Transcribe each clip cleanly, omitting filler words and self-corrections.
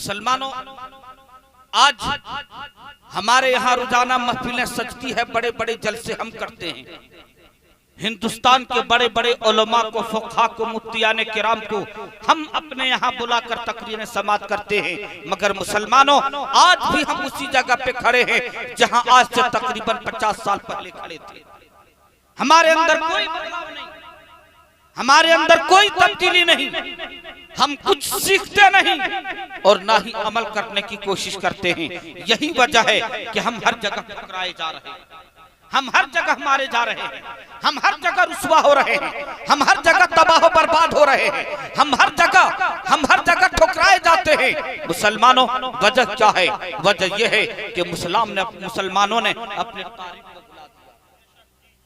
मुसलमानों, आज हमारे यहाँ रोजाना महफिलें सजती है, बड़े बड़े जलसे हम करते हैं। हिंदुस्तान के बड़े बड़े उलमा को, फुक़हा को, मुफ्तियान किराम को हम अपने यहाँ बुलाकर तकरीरें समाअत करते हैं। मगर मुसलमानों, आज भी हम उसी जगह पे खड़े हैं जहाँ आज से तकरीबन 50 साल पहले खड़े थे। हमारे अंदर कोई बदलाव नहीं, हमारे अंदर कोई तब्दीली नहीं, हम कुछ सीखते नहीं और ना ही अमल करने की कोशिश करते हैं। यही वजह है कि हम हर जगह ठुकराए जा रहे हैं, हम हर जगह मारे जा रहे हैं, हम हर जगह रुस्वा हो रहे हैं, हम हर जगह तबाह बर्बाद हो रहे हैं, हम हर जगह ठुकराए जाते हैं। मुसलमानों, वजह क्या है? वजह यह है कि मुसलमानों ने अपने तारीख को भुला दिया।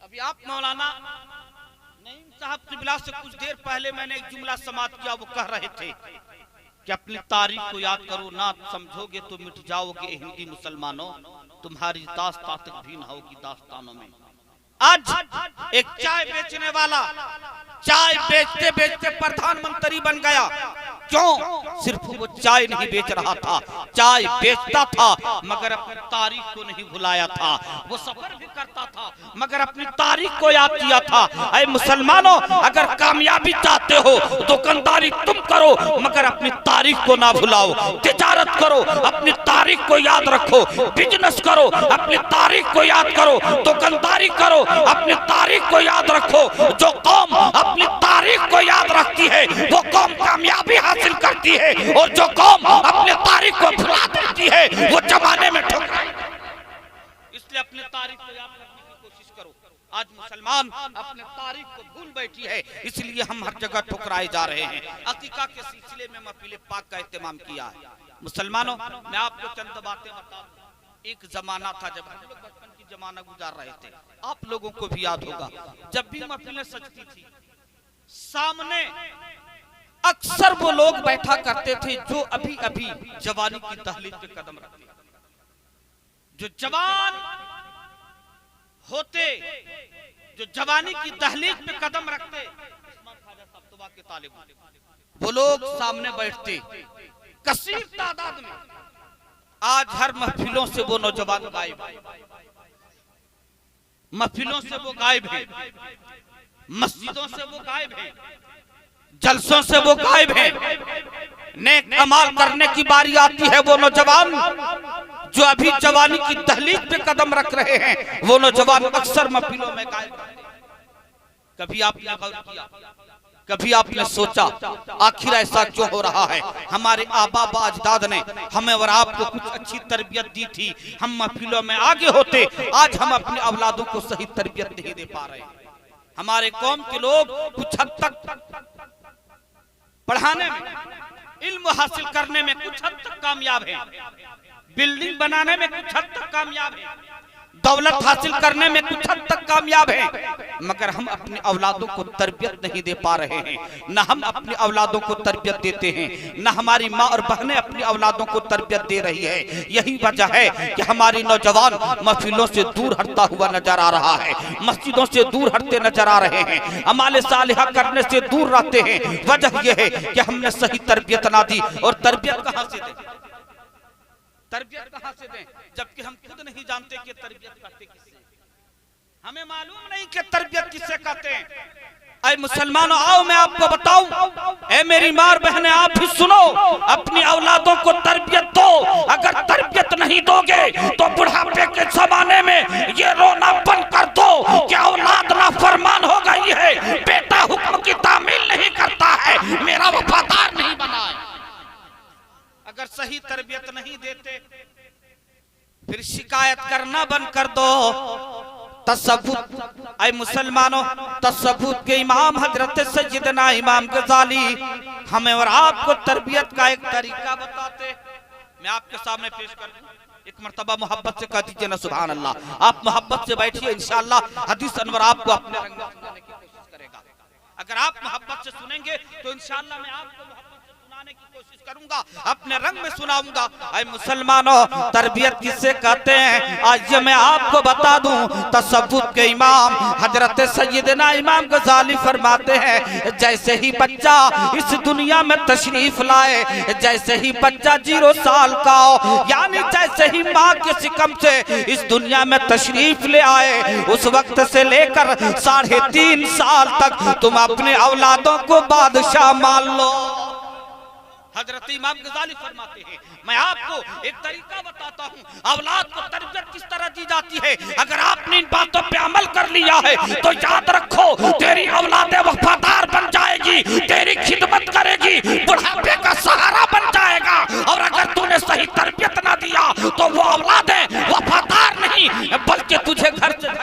अभी आप मौलाना नईम साहब क़िबला से कुछ देर पहले मैंने एक जुमला समाअत किया, वो कह रहे थे कि अपनी तारीख को याद करो, ना समझोगे तो मिट जाओगे हिंदी मुसलमानों, तुम्हारी दास्तां तक भी ना होगी दास्तानों में। आज एक चाय बेचने वाला चाय बेचते बेचते प्रधानमंत्री बन गया। क्यों? सिर्फ वो चाय नहीं बेच रहा था, चाय बेचता था मगर अपनी तारीख को नहीं भुलाया था। वो सफर भी करता था मगर अपनी तारीख को याद किया था। ऐ मुसलमानों, अगर कामयाबी चाहते हो दुकानदारी तुम करो मगर अपनी तारीख को ना भुलाओ। तिजारत करो, अपनी तारीख को याद रखो। बिजनेस करो, अपनी तारीख को याद करो। दुकानदारी करो, अपनी तारीख को याद रखो। जो कौम अपनी तारीख को याद रखती है वो कौम कामयाबी हासिल करती है, और जो कौम अपनी तारीख को भुला देती है वो जमाने में ठुकराए। इसलिए अपनी तारीख को याद रखने की कोशिश करो। आज मुसलमान अपने तारीख को भूल बैठी है, इसलिए हम हर जगह ठुकराए जा रहे हैं। अकीका के सिलसिले में महफिल पाक का एहतमाम किया है। मुसलमानों, मैं आपको चंद बातें बता दूं। एक जमाना था जब हम लोग बचपन की जमाना गुजार रहे थे, आप लोगों को भी याद होगा, जब भी महफिलें सजती थी सामने अक्सर वो लोग बैठा करते थे जो अभी अभी जवानी की दहलीज पे कदम रखते, जो जवान होते, जो जवानी की दहलीज पे कदम रखते, के तालिब, वो लोग सामने बैठते कसीर तादाद में। आज हर महफिलों से वो नौजवान गायब है, महफिलों से वो गायब है, मस्जिदों से वो गायब है, जलसों से वो गायब है। नेक अमाल करने की बारी आती है, वो नौजवान जो अभी जवानी की दहलीज पे कदम रख रहे हैं वो नौजवान अक्सर महफिलों में गायब है। कभी आपने गौर किया, कभी आपने सोचा आखिर ऐसा क्यों हो रहा है? हमारे आबा अजदाद ने हमें और आपको कुछ अच्छी तरबियत दी थी, हम महफिलों में आगे होते, आज हम अपने औलादों को सही तरबियत नहीं दे पा रहे। हमारे कौम के लोग कुछ हद तक पढ़ाने में, इल्म हासिल करने में कुछ हद तक कामयाब है, बिल्डिंग बनाने में कुछ हद तक कामयाब है, दौलत हासिल करने में कुछ हद तक कामयाब है, मगर हम अपने औलादों को तरबियत नहीं दे पा रहे हैं। न हम अपने औलादों को तरबियत देते हैं, न हमारी माँ और बहनें अपनी औलादों को तरबियत दे रही है। यही वजह है कि हमारी नौजवान महफिलों से दूर हटता हुआ नजर आ रहा है, मस्जिदों से दूर हटते नजर आ रहे हैं, अमाले सालिहा करने से दूर रहते हैं। वजह यह है कि हमने सही तरबियत ना दी। और तरबियत कहाँ से दें? तरबियत कहाँ से दें जबकि हम खुद नहीं जानते कि तरबियत कहते किसे, हमें मालूम नहीं कि तरबियत किसे कहते हैं। ऐ मुसलमानों, आओ मैं आपको बताऊं, ऐ मेरी माँ और बहनें आप भी सुनो, अपनी औलादों को तरबियत दो। अगर तरबियत नहीं दोगे तो बुढ़ापे के जमाने में ये रोना बंद कर दो कि औलाद नाफरमान हो गई है, बेटा हुक्म की तामील नहीं करता है, मेरा वफादार नहीं बना है। अगर सही तरबियत नहीं देते फिर शिकायत करना बंद कर दो। तसव्वुफ, ऐ मुसलमानों, तसव्वुफ के इमाम हजरत सैयदना इमाम गजाली हमें और आपको तरबियत का एक तरीका बताते। मैं आपके सामने पेश कर दूं, एक मर्तबा मोहब्बत से कह दीजिए ना सुभान अल्लाह। आप मोहब्बत से बैठिए, इंशाअल्लाह हदीस अनवर आपको अपने रंग में सुनाने की कोशिश करेगा। अगर आप मोहब्बत से सुनेंगे तो इंशाअल्लाह मैं आपको सुनाने की कोशिश करूंगा, अपने रंग में सुनाऊंगा। ऐ मुसलमानों, तरबियत किससे कहते हैं आज ये मैं आपको बता दूं। तसव्वुफ के इमाम हजरत सैयदना इमाम गजाली फरमाते हैं, जैसे ही बच्चा इस दुनिया में तशरीफ लाए, जैसे ही बच्चा 0 साल का हो, यानी जैसे ही माँ के सिकम से इस दुनिया में तशरीफ ले आए, उस वक्त से लेकर 3.5 साल तक तुम अपने औलादों को बादशाह मान लो। हजरत इमाम गजाली फरमाते हैं, मैं आपको एक तरीका बताता हूँ औलाद को तरबियत किस तरह दी जाती है। अगर आपने इन बातों पे अमल कर लिया है तो याद रखो, तेरी औलाद वफादार बन जाएगी, तेरी खिदमत करेगी, बुढ़ापे का सहारा बन जाएगा। और अगर तूने सही तरबियत ना दिया तो वो औलाद वफादार नहीं बल्कि तुझे घर से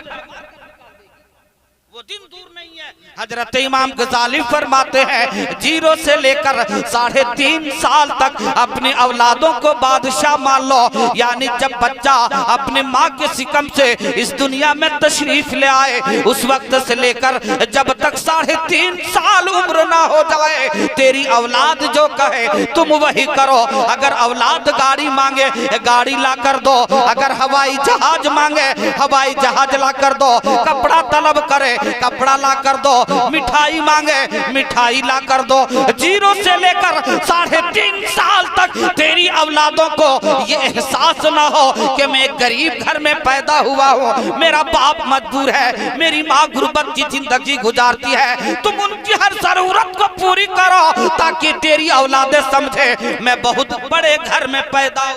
वो दिन दूर नहीं है। हजरत इमाम गजाली फरमाते हैं, 0 से लेकर 3.5 साल तक अपनी औलादों को बादशाह मान लो। यानी जब बच्चा अपने माँ के सिकम से इस दुनिया में तशरीफ ले आए, उस वक्त से लेकर जब तक 3.5 साल उम्र ना हो जाए, तेरी औलाद जो कहे तुम वही करो। अगर औलाद गाड़ी मांगे गाड़ी ला कर दो, अगर हवाई जहाज मांगे हवाई जहाज ला कर दो, कपड़ा तलब करे कपड़ा ला कर दो, मिठाई मांगे मिठाई ला कर दो। 0 से लेकर 3.5 साल तक तेरी औलादों को ये एहसास ना हो कि मैं गरीब घर में पैदा हुआ हूँ, मेरा बाप मजदूर है, मेरी माँ गुर्बत की जिंदगी गुजारती है। तुम उनकी हर जरूरत को पूरी करो ताकि तेरी औलादें समझे मैं बहुत बड़े घर में पैदा हूँ।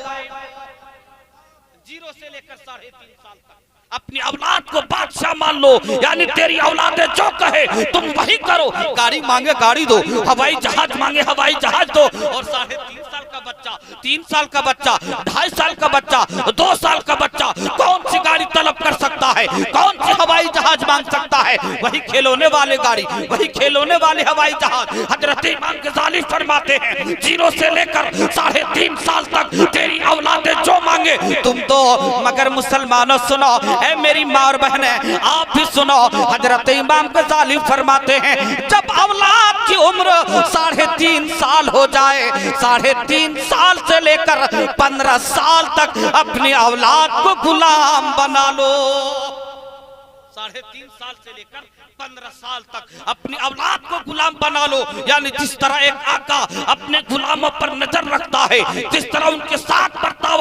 0 से लेकर 3.5 साल तक अपनी औलाद को बादशाह मान लो। यानी तेरी औलादे जो कहे तुम वही करो। गाड़ी मांगे गाड़ी दो, हवाई जहाज मांगे हवाई जहाज दो। और 3.5 साल का बच्चा, 3 साल का बच्चा, 2.5 साल का बच्चा, 2 साल का बच्चा कौन सी गाड़ी तलब कर सकता है, कौन सी हवाई जहाज मांग सकता है? वही खिलौने वाले गाड़ी, वही खिलौने वाले हवाई जहाज। हजरत इमाम गजाली फरमाते हैं, 0 से लेकर 3.5 साल तक तेरी औलादे जो मांगे तुम दो। मगर मुसलमानों सुनो, ऐ मेरी माँ और बहनें आप भी सुनो, हजरत इमाम गजाली फरमाते हैं, जब औलाद की उम्र 3.5 साल हो जाए, 3.5 साल से लेकर 15 साल तक अपनी औलाद को गुलाम बना लो। 3.5 साल से लेकर 15 साल तक अपनी औलाद को गुलाम बना लो। यानी जिस तरह एक आका अपने गुलामों पर नजर रखता है, जिस तरह उनके साथ बर्ताव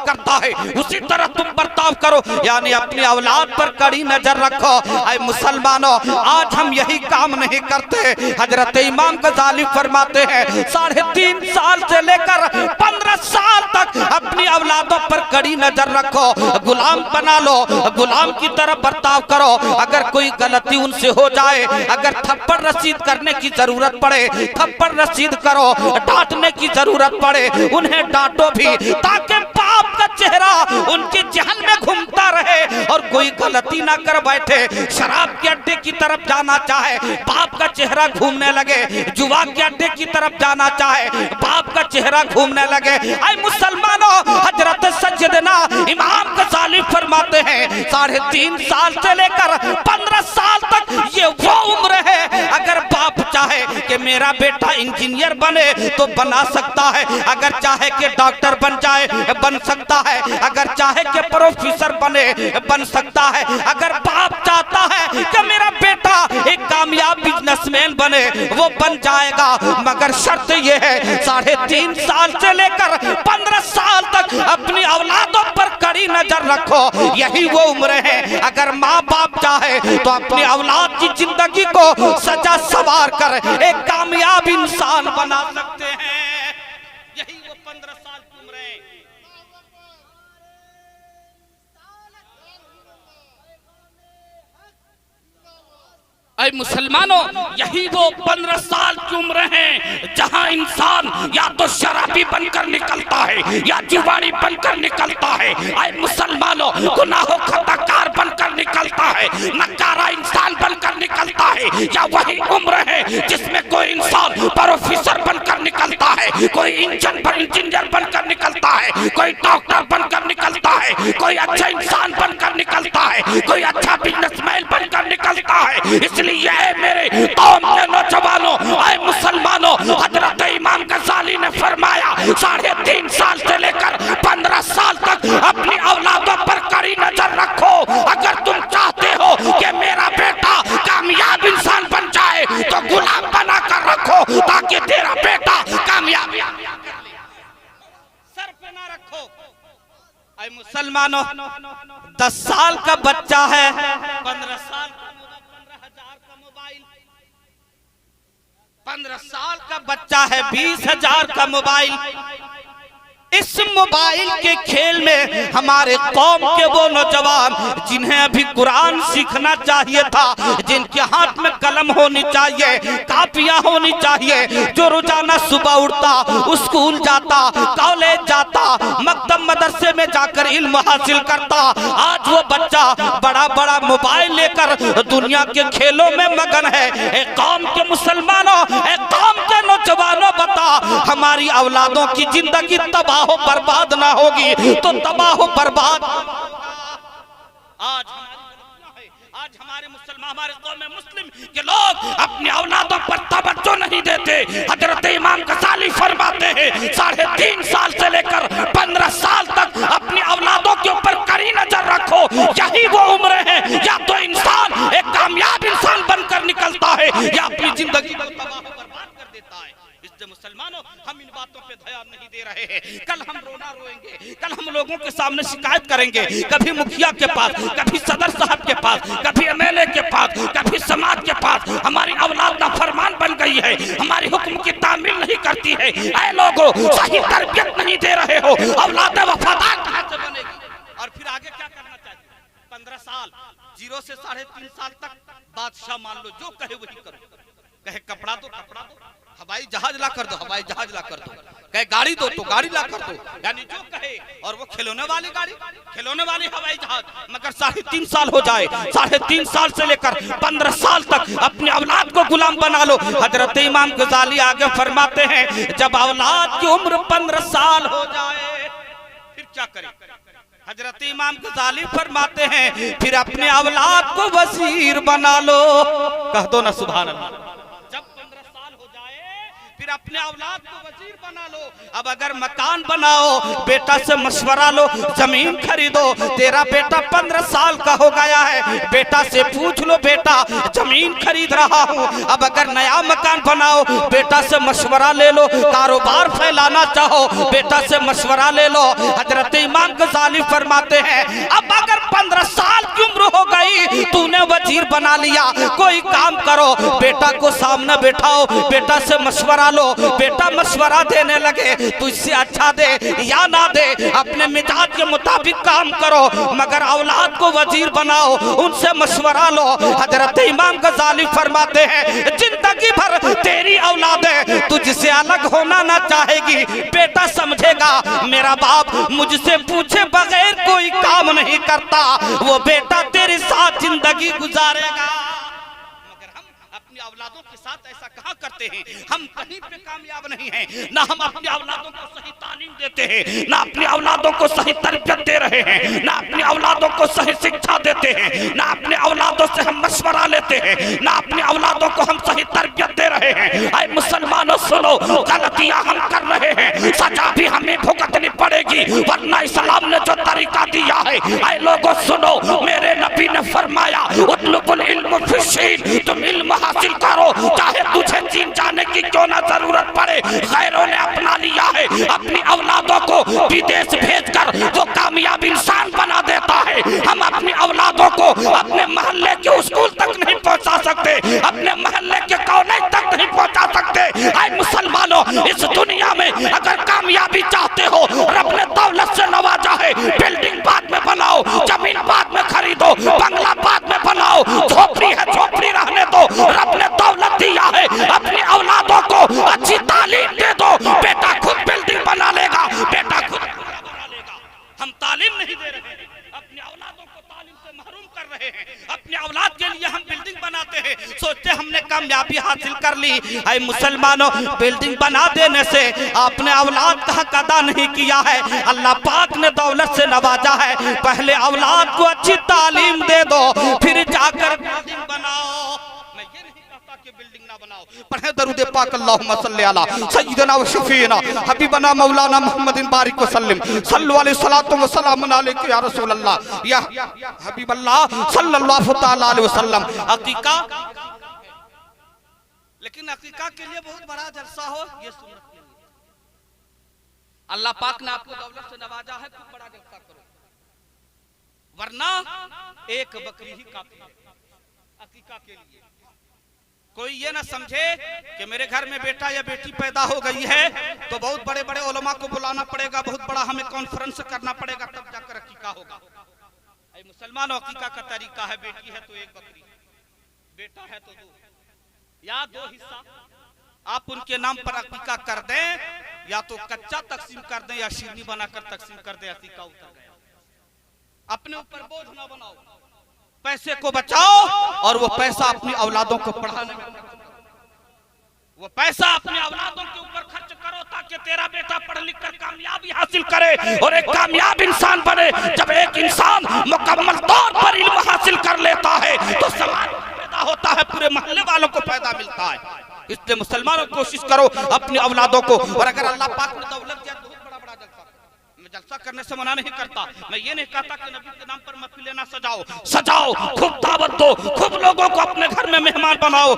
करता है, उसी तरह तुम बर्ताव करो। यानी अपनी औलाद पर कड़ी नजर रखो। ऐ मुसलमानों, आज हम यही काम नहीं करते। हजरत इमाम गजाली फरमाते हैं, 3.5 साल से लेकर 15 साल तक अपनी औलादों पर कड़ी नजर रखो, गुलाम बना लो, गुलाम की तरह बर्ताव करो। अगर कोई गलती उनसे हो जाए, अगर थप्पड़ रसीद करने की जरूरत पड़े थप्पड़ रसीद करो, डांटने की जरूरत पड़े उन्हें डांटो भी, ताकि बाप का चेहरा उनके जहन में घूमता रहे और कोई गलती ना कर बैठे। शराब के अड्डे की तरफ जाना चाहे, बाप का चेहरा घूमने लगे, जुआ के अड्डे की तरफ जाना चाहे, बाप का चेहरा घूमने लगे। ऐ मुसलमानों, हजरत सैयदना इमाम गजाली फरमाते हैं, 3.5 साल से लेकर 15 साल तक ये वो उम्र है, अगर बाप चाहे कि मेरा बेटा इंजीनियर बने तो बना सकता है, अगर चाहे कि डॉक्टर बन जाए बन सकता है, अगर चाहे कि प्रोफेसर बने बन सकता है, अगर बाप चाहता है कि मेरा बेटा एक कामयाब बिजनेसमैन बने वो बन जाएगा। मगर शर्त ये है 3.5 साल से लेकर 15 साल तक अपनी औलादों पर कड़ी नजर रखो। यही वो उम्र है, अगर माँ बाप चाहे तो अपनी औलाद की जिंदगी को सजा सवार कर एक कामयाब इंसान बना सकते हैं। यही वो 15 साल की उम्र है। ऐ मुसलमानों, यही वो 15 साल की उम्र है जहां इंसान या तो शराबी बनकर निकलता है या जुआरी बनकर निकलता है। ऐ मुसलमानों, गुनाहों का कार बनकर निकलता है, नकारा इंसान बनकर बनकर निकलता है, या वही उम्र है जिसमें कोई इंसान प्रोफेसर बनकर निकलता है, कोई इंजीनियर बनकर निकलता है, कोई डॉक्टर बनकर निकलता है, कोई अच्छा इंसान बनकर निकलता है, कोई अच्छा बिजनेसमैन बनकर निकलता है। इसलिए मेरे कौम के नौजवानों, आए मुसलमानों, हजरत इमाम गजाली ने फरमाया 3.5 साल से लेकर 15 साल तक अपनी औलादों पर कड़ी नजर रखो। अगर तुम चाहते हो कि मेरा बेटा कामयाब इंसान बन जाए तो गुलाम बना कर रखो, ताकि तेरा बेटा कामयाब सर पे ना रखो। ऐ मुसलमानों, 10 साल का बच्चा है, 15 साल का 15,000 का मोबाइल, 15 साल का बच्चा है, 20,000 का मोबाइल। इस मोबाइल के खेल में हमारे कौम के वो नौजवान जिन्हें अभी कुरान सीखना चाहिए था, जिनके हाथ में कलम होनी चाहिए, कापियां होनी चाहिए, जो रोजाना सुबह उठता, स्कूल जाता, कॉलेज जाता, मकतब मदरसे में जाकर इल्म हासिल करता, आज वो बच्चा बड़ा बड़ा मोबाइल लेकर दुनिया के खेलों में मगन है। एक कौम के मुसलमानों, एक कौम के नौजवानों, बता हमारी औलादों की जिंदगी तबाह बर्बाद ना होगी तो तबाह बर्बाद। आज हमारे मुसलमान, हमारे कौम में मुस्लिम के लोग अपनी औलादों पर तवज्जो नहीं देते। हजरत इमाम गजाली फरमाते हैं 3.5 साल से लेकर 15 साल तक अपनी औलादों के ऊपर कड़ी नजर रखो। यही वो उम्र है या तो इंसान एक कामयाब इंसान बनकर निकलता है या अपनी जिंदगी को तबाह बर्बाद कर देता है। इसलिए मुसलमानों, हम इन बातों पे ध्यान नहीं दे रहे हैं। कल हम रोना रोएंगे, कल हम लोगों के सामने शिकायत करेंगे, कभी मुखिया के पास, कभी सदर साहब के पास, कभी एमएलए के पास, कभी समाज के पास। हमारी औलाद ना फरमान बन गई है, हमारी हुक्म की तामील नहीं करती है। ऐ लोगों, सही तरबियत नहीं दे रहे हो, औलाद वफादार कहां से बनेगी? और फिर आगे क्या करना चाहिए? 15 साल 0 से 3.5 साल तक बादशाह मान लो, जो कहे वही करो। कहे कपड़ा दो, कपड़ा दो, हवाई जहाज ला कर दो, हवाई जहाज ला कर दो, कहे गाड़ी दो तो गाड़ी ला कर दो, यानी जो कहे। और वो खिलौने वाली गाड़ी, खिलौने वाली हवाई जहाज। मगर 3.5 साल हो जाए, 3.5 साल से लेकर 15 साल तक अपनी औलाद को गुलाम बना लो। हजरत इमाम गजाली आगे फरमाते हैं जब औलाद की उम्र 15 साल हो जाए फिर क्या करें? हजरत इमाम गजाली फरमाते हैं फिर अपने औलाद को वजीर बना लो। कह दो ना सुभान अल्लाह। फिर अपने औलाद को वजीर बना लो। अब अगर मकान बनाओ, बेटा से मशवरा लो, जमीन खरीदो। तेरा बेटा 15 साल का हो गया है, बेटा से पूछ लो, बेटा जमीन खरीद रहा हूँ। अब अगर नया मकान बनाओ, बेटा से मशवरा ले लो। कारोबार फैलाना चाहो, बेटा से मशवरा ले लो। हजरत इमाम गजाली फरमाते हैं अब अगर 15 साल की उम्र हो गई, तूने वजीर बना लिया, कोई काम करो, बेटा को सामने बैठाओ, बेटा से मशवरा लो। बेटा मशवरा देने लगे, तुझसे अच्छा दे या ना दे, अपने मिजाज के मुताबिक काम करो, मगर औलाद को वजीर बनाओ, उनसे मशवरा लो। हजरत इमाम गजाली फरमाते हैं जिंदगी भर तेरी औलाद है, तुझसे अलग होना ना चाहेगी। बेटा समझेगा मेरा बाप मुझसे पूछे बगैर कोई काम नहीं करता, वो बेटा तेरे साथ जिंदगी गुजारेगा। औलादों के साथ ऐसा कहाँ करते हैं? हम कहीं पे कामयाब नहीं हैं। ना हम अपनी औलादों को सही तालीम देते हैं, ना अपनी औलादों को सही तरबियत दे रहे हैं, ना अपनी औलादों को सही शिक्षा देते हैं, ना अपने औलादों से हम मशवरा लेते हैं, ना अपनी औलादों को हम सही तरबियत दे रहे हैं। आए मुसलमानों सुनो, गलतियां हम कर रहे हैं, सजा भी हमें भुगतनी पड़ेगी, वरना इस्लाम ने जो तरीका दिया है। आए लोगों सुनो, मेरे नबी ने फरमाया उतलुबुल इल्म फिश्शीन, तुम इल्म हासिल करो, चाहे तुझे चीन जाने की क्यों ना जरूरत पड़े। गैरों ने अपना लिया है, अपनी औलादों को विदेश भेजकर वो कामयाब इंसान बना देता है। हम अपनी औलादों को अपने मोहल्ले के स्कूल तक नहीं पहुंचा सकते, अपने मोहल्ले के कॉलेज तक नहीं पहुंचा सकते। आए मुसलमानों, इस दुनिया में अगर कामयाबी चाहते हो, रब ने दौलत से नवाजा है, बिल्डिंग बाद में बनाओ, जमीन बाद में खरीदो, बंगला बाद में बनाओ, झोपड़ी है झोपड़ी रहने दो। रब ने दौलत दिया है, अपनी औलादों को अच्छी तालीम दे दो, बेटा खुद बिल्डिंग बना लेगा, बेटा खुद बना लेगा। हम तालीम नहीं दे रहे हैं, अपनी औलादों को तालीम से महरूम कर रहे हैं। अपनी औलाद के लिए हम बिल्डिंग बनाते हैं, कर ली। ऐ मुसलमानों, बिल्डिंग बना देने से आपने औलाद का हक अदा नहीं किया है। अल्लाह पाक ने दौलत से नवाजा है, पहले औलाद को अच्छी तालीम दे दो, फिर जाकर बिल्डिंग बनाओ। मैं ये नहीं कहता कि बिल्डिंग ना बनाओ, पढ़े दरूद पाक अल्लाहुम्मा सल्ली अला सय्यिदना व शफीना हबीबना मौलाना मुहम्मदिन बारिक वसल्लम सल्लल्लाहु अलैहि सलातु व सलाम अलैका या रसूल अल्लाह या हबीब अल्लाह सल्लल्लाहु तआला अलैहि वसल्लम। अकीका, लेकिन अकीका के लिए बहुत बड़ा जलसा हो, ये सुन्नत के लिए। अल्लाह पाक ने आपको दौलत से नवाजा है, खूब बड़ा जलसा करो, वरना एक बकरी ही काफी है अकीका के लिए। कोई ये ना समझे कि मेरे घर में बेटा या बेटी पैदा हो गई है तो बहुत बड़े बड़े उलमा को बुलाना पड़ेगा, बहुत बड़ा हमें कॉन्फ्रेंस करना पड़ेगा, तब जाकर अकीका होगा। मुसलमानों, अकीका का तरीका है, बेटी है तो एक बकरी, बेटा है तो दो या दो हिस्सा आप उनके नाम पर अकीका कर दें, या तो कच्चा तकसीम कर दें या शीरनी बनाकर तकसीम कर दें। अकीका उतर गया। अपने ऊपर बोझ ना बनाओ, पैसे को बचाओ और वो पैसा अपनी औलादों को पढ़ाने में, वो पैसा अपनी औलादों के ऊपर खर्च करो ताकि तेरा बेटा पढ़ लिख कर कामयाबी हासिल करे और एक कामयाब इंसान बने। जब एक इंसान मुकम्मल तौर पर इल्म हासिल कर लेता है तो समाज पैदा होता है, पूरे मोहल्ले वालों को फायदा मिलता है। इसलिए मुसलमानों कोशिश करो अपनी औलादों को, और अगर अल्लाह पाक ने दौलत दिया तो बहुत बड़ा जलसा। मैं जलसा करने से मना नहीं करता, मैं ये नहीं कहता कि नबी के नाम पर महफिलें ना सजाओ, सजाओ, खूब दावत दो, खूब लोगों को अपने घर में मेहमान बनाओ।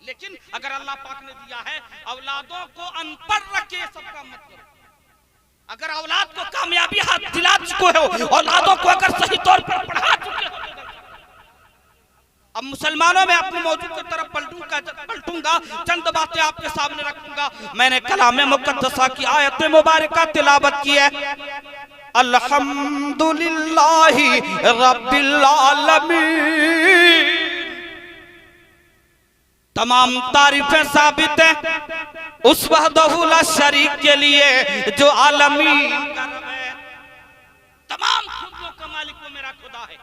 लेकिन अगर अल्लाह पाक ने दिया है औलादों को अनपढ़ रखे, सबका मत करो। अगर औलाद को कामयाबी हाथ दिला चुके हो, औलादों को अगर सही तौर पर पढ़ा चुके हो। अब मुसलमानों में अपने मौजूद की तरफ पलटूंगा, चंद बातें आपके सामने रखूंगा। मैंने कलाम मुक़द्दसा की आयत मुबारका तिलावत की है, अल्हम्दुलिल्लाहि रब्बिल आलमीन। तमाम तारीफें साबित है उस वहदहु ला शरीक के लिए जो आलमीन का रब है, तमाम खुदा का मालिक वो मेरा खुदा है।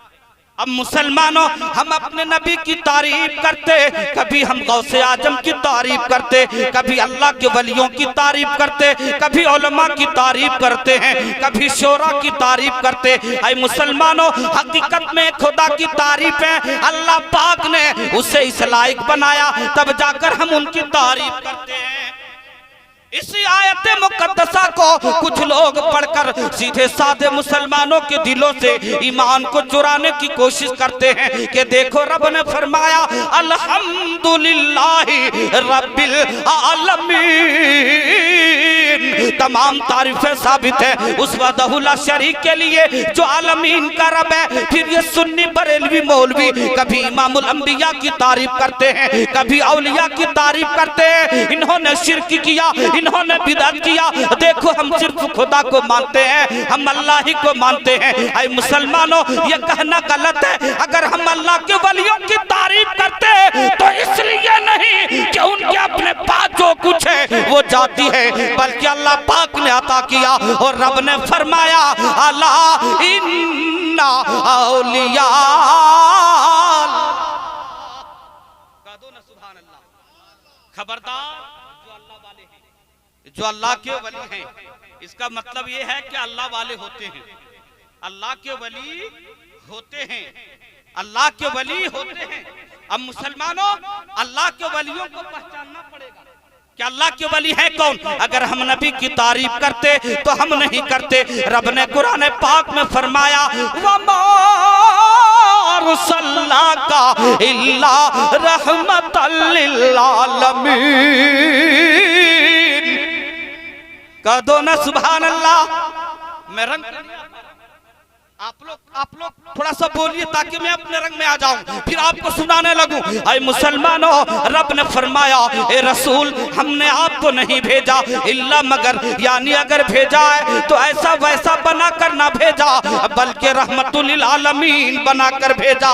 अब मुसलमानों, हम अपने नबी की तारीफ करते, कभी हम गौसे आजम की तारीफ करते, कभी अल्लाह के वलियों की तारीफ करते, कभी उलमा की तारीफ करते हैं, कभी शोरा की तारीफ करते। ऐ मुसलमानों, हकीकत में खुदा की तारीफ है, अल्लाह पाक ने उसे इस लायक बनाया, तब जाकर हम उनकी तारीफ करते हैं। इसी आयत मुकद्दसा को कुछ लोग पढ़कर सीधे साधे मुसलमानों के दिलों से ईमान को चुराने की कोशिश करते हैं कि देखो रब ने फरमाया अल्हम्दुलिल्लाहि रब्बिल आलमीन। तमाम तारीफें साबित है उस वहदहु ला शरीक के लिए जो आलमीन का रब है। फिर ये सुन्नी बरेलवी मौलवी कभी इमामुल अंबिया की तारीफ करते हैं, कभी औलिया की तारीफ करते हैं। इन्होंने शिर्क किया, इन्होंने बिदअत किया। देखो हम सिर्फ खुदा को मानते हैं, हम अल्लाह ही को मानते हैं। ऐ मुसलमानों, ये कहना गलत है। अगर हम अल्लाह के वलियों की तारीफ करते हैं तो इसलिए नहीं कि उनके अपने पास जो कुछ है वो जाती है, बल्कि अल्लाह पाक ने अता किया। और रब ने फरमाया अला इन्ना औलिया, खबरदार जो अल्लाह के वली हैं। इसका मतलब ये है कि अल्लाह वाले होते हैं, अल्लाह के वली होते हैं, अल्लाह के वली होते हैं। अब मुसलमानों, अल्लाह के वलियों को पहचानना पड़ेगा कि अल्लाह के वली है कौन। अगर हम नबी की तारीफ करते तो हम नहीं करते। रब ने कुरान पाक में फरमाया वमा अरसलनाका इल्ला रहमतल लिल आलमीन। कह दो ना सुभान अल्लाह। मैं रंग आप लोग थोड़ा सा बोलिए ताकि मैं अपने रंग में आ जाऊं, फिर आपको सुनाने लगूं। ऐ मुसलमानों, रब ने फरमाया ए रसूल, हमने आपको नहीं भेजा इल्ला मगर, यानी अगर भेजा है तो ऐसा वैसा बना कर ना भेजा, बल्कि रहमतुल लिल आलमीन बनाकर भेजा।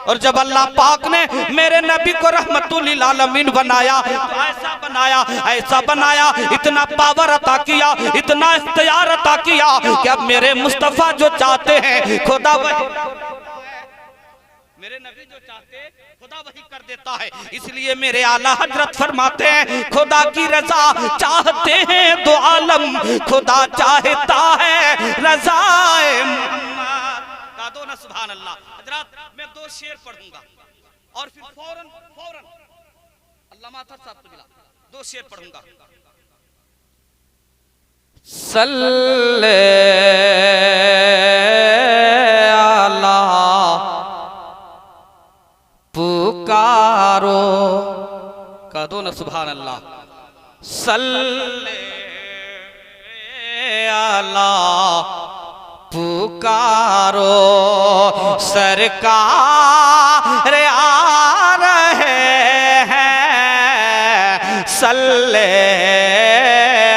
और जब अल्लाह पाक ने मेरे नबी को रहमतुल लिल आलमीन बनाया तो ऐसा बनाया, ऐसा बनाया, इतना पावर अता किया, इतना इख्तियार अता किया कि अब मेरे मुस्तफा जो चाहते हैं खुदा, मेरे नबी जो चाहते खुदा वही कर देता है। इसलिए मेरे आला हजरत फरमाते हैं खुदा की रजा चाहते हैं दो आलम, खुदा चाहता है रज़ाए मोहम्मद। कहा दो ना सुभान अल्लाह। हजरत मैं 2 शेर पढ़ूंगा और फिर फौरन अल्लामा अतहर साहब को मिला 2 शेर पढ़ूंगा। सल्ले अला पुकारो, कह दो ना सुभान अल्लाह। सल्ले अला पुकारो, सरकार आ रहे हैं। सल्ले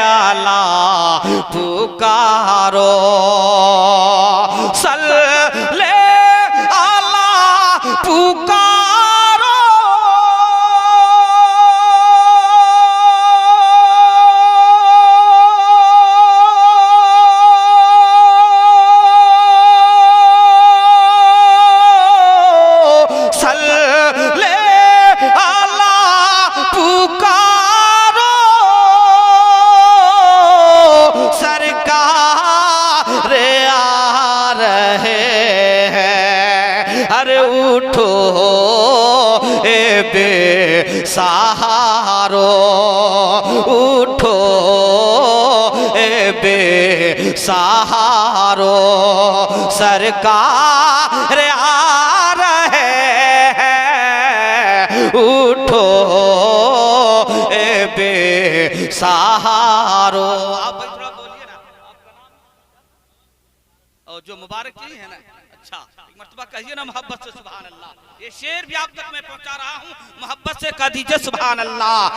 अला पुकारो, सल्ले अला पुकारो, सल्ले अला पुकारो, सरकार आ रहे हैं। अरे उठो ए बेसहारो, उठो ए बेसहारो, सरकार आ रहे हैं। उठो ए बेसहारो। आप भाई थोड़ा बोलिए ना, आपका नाम और जो मुबारक की है ना, अच्छा एक मर्तबा कहिए ना मोहब्बत से सुभान अल्लाह। ये शेर भी आप तक मैं पहुंचा रहा हूँ, मोहब्बत से कह दीजिए सुभान अल्लाह।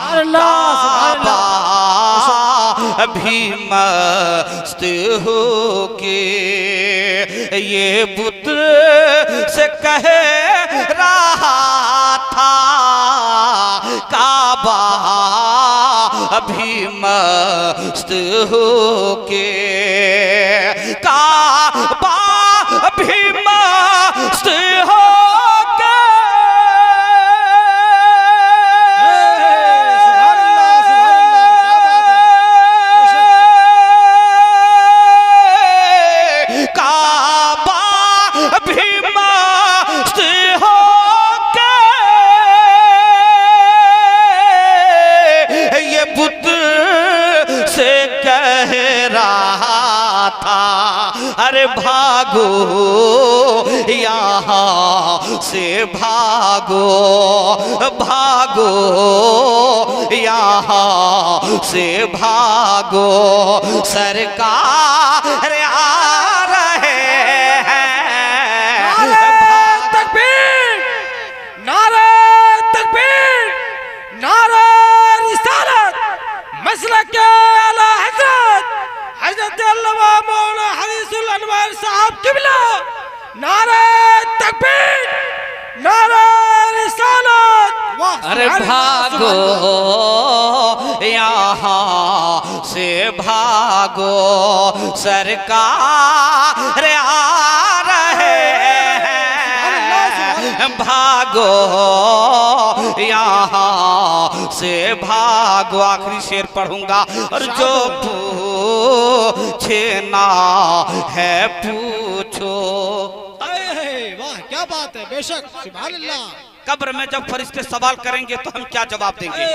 भी मस्त हो के ये बुत से कह रहा था, काबा अभी मस्त हो के, काबा अभी मस्त हो के, काबा अभी मस्त हो के, ये बुत से कह रहा था। अरे भागो यहाँ से भागो, भागो यहाँ से भागो, सरकार आ रहे हैं। तकबीर, नारे तकबीर, नारे रिसालत, मसलक आला हजरत हजरत अल्लामा मौलाना हरीसुल अनवर साहब किबला। नारे तकबीर, नारे रिसालत। अरे भागो यहाँ से भागो, सरकार आ रहे हैं। भागो यहाँ से भागो। आखिरी शेर पढ़ूंगा। और जो पूछे ना है पूछो। वाह क्या बात है, बेशक सुभान अल्लाह। कब्र में जब फरिश्ते सवाल करेंगे तो हम क्या जवाब देंगे?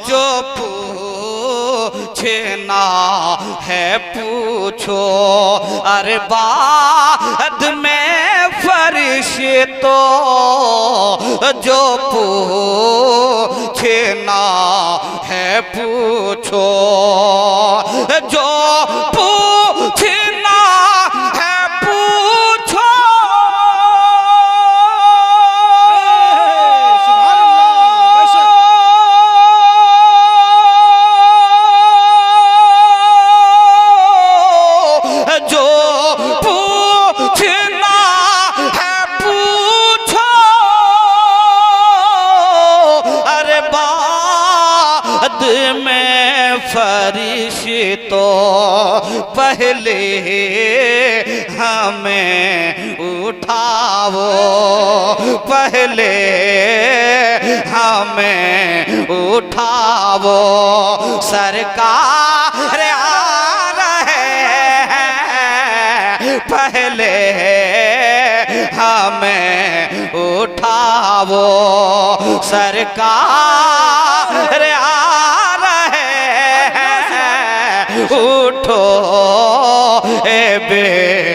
जो पूछे ना है पूछो, अरे बाद में फरिश्तों जो पूछे ना है पूछो, जो पूछे ना है पूछो, जो पूछना है पूछो, अरे बाद में फरिश्ते से तो पहले हमें उठाओ, पहले हमें उठाओ, सरकार आ रहे हैं, पहले हमें उठाओ, सरकार आ रहे हैं, उठो ए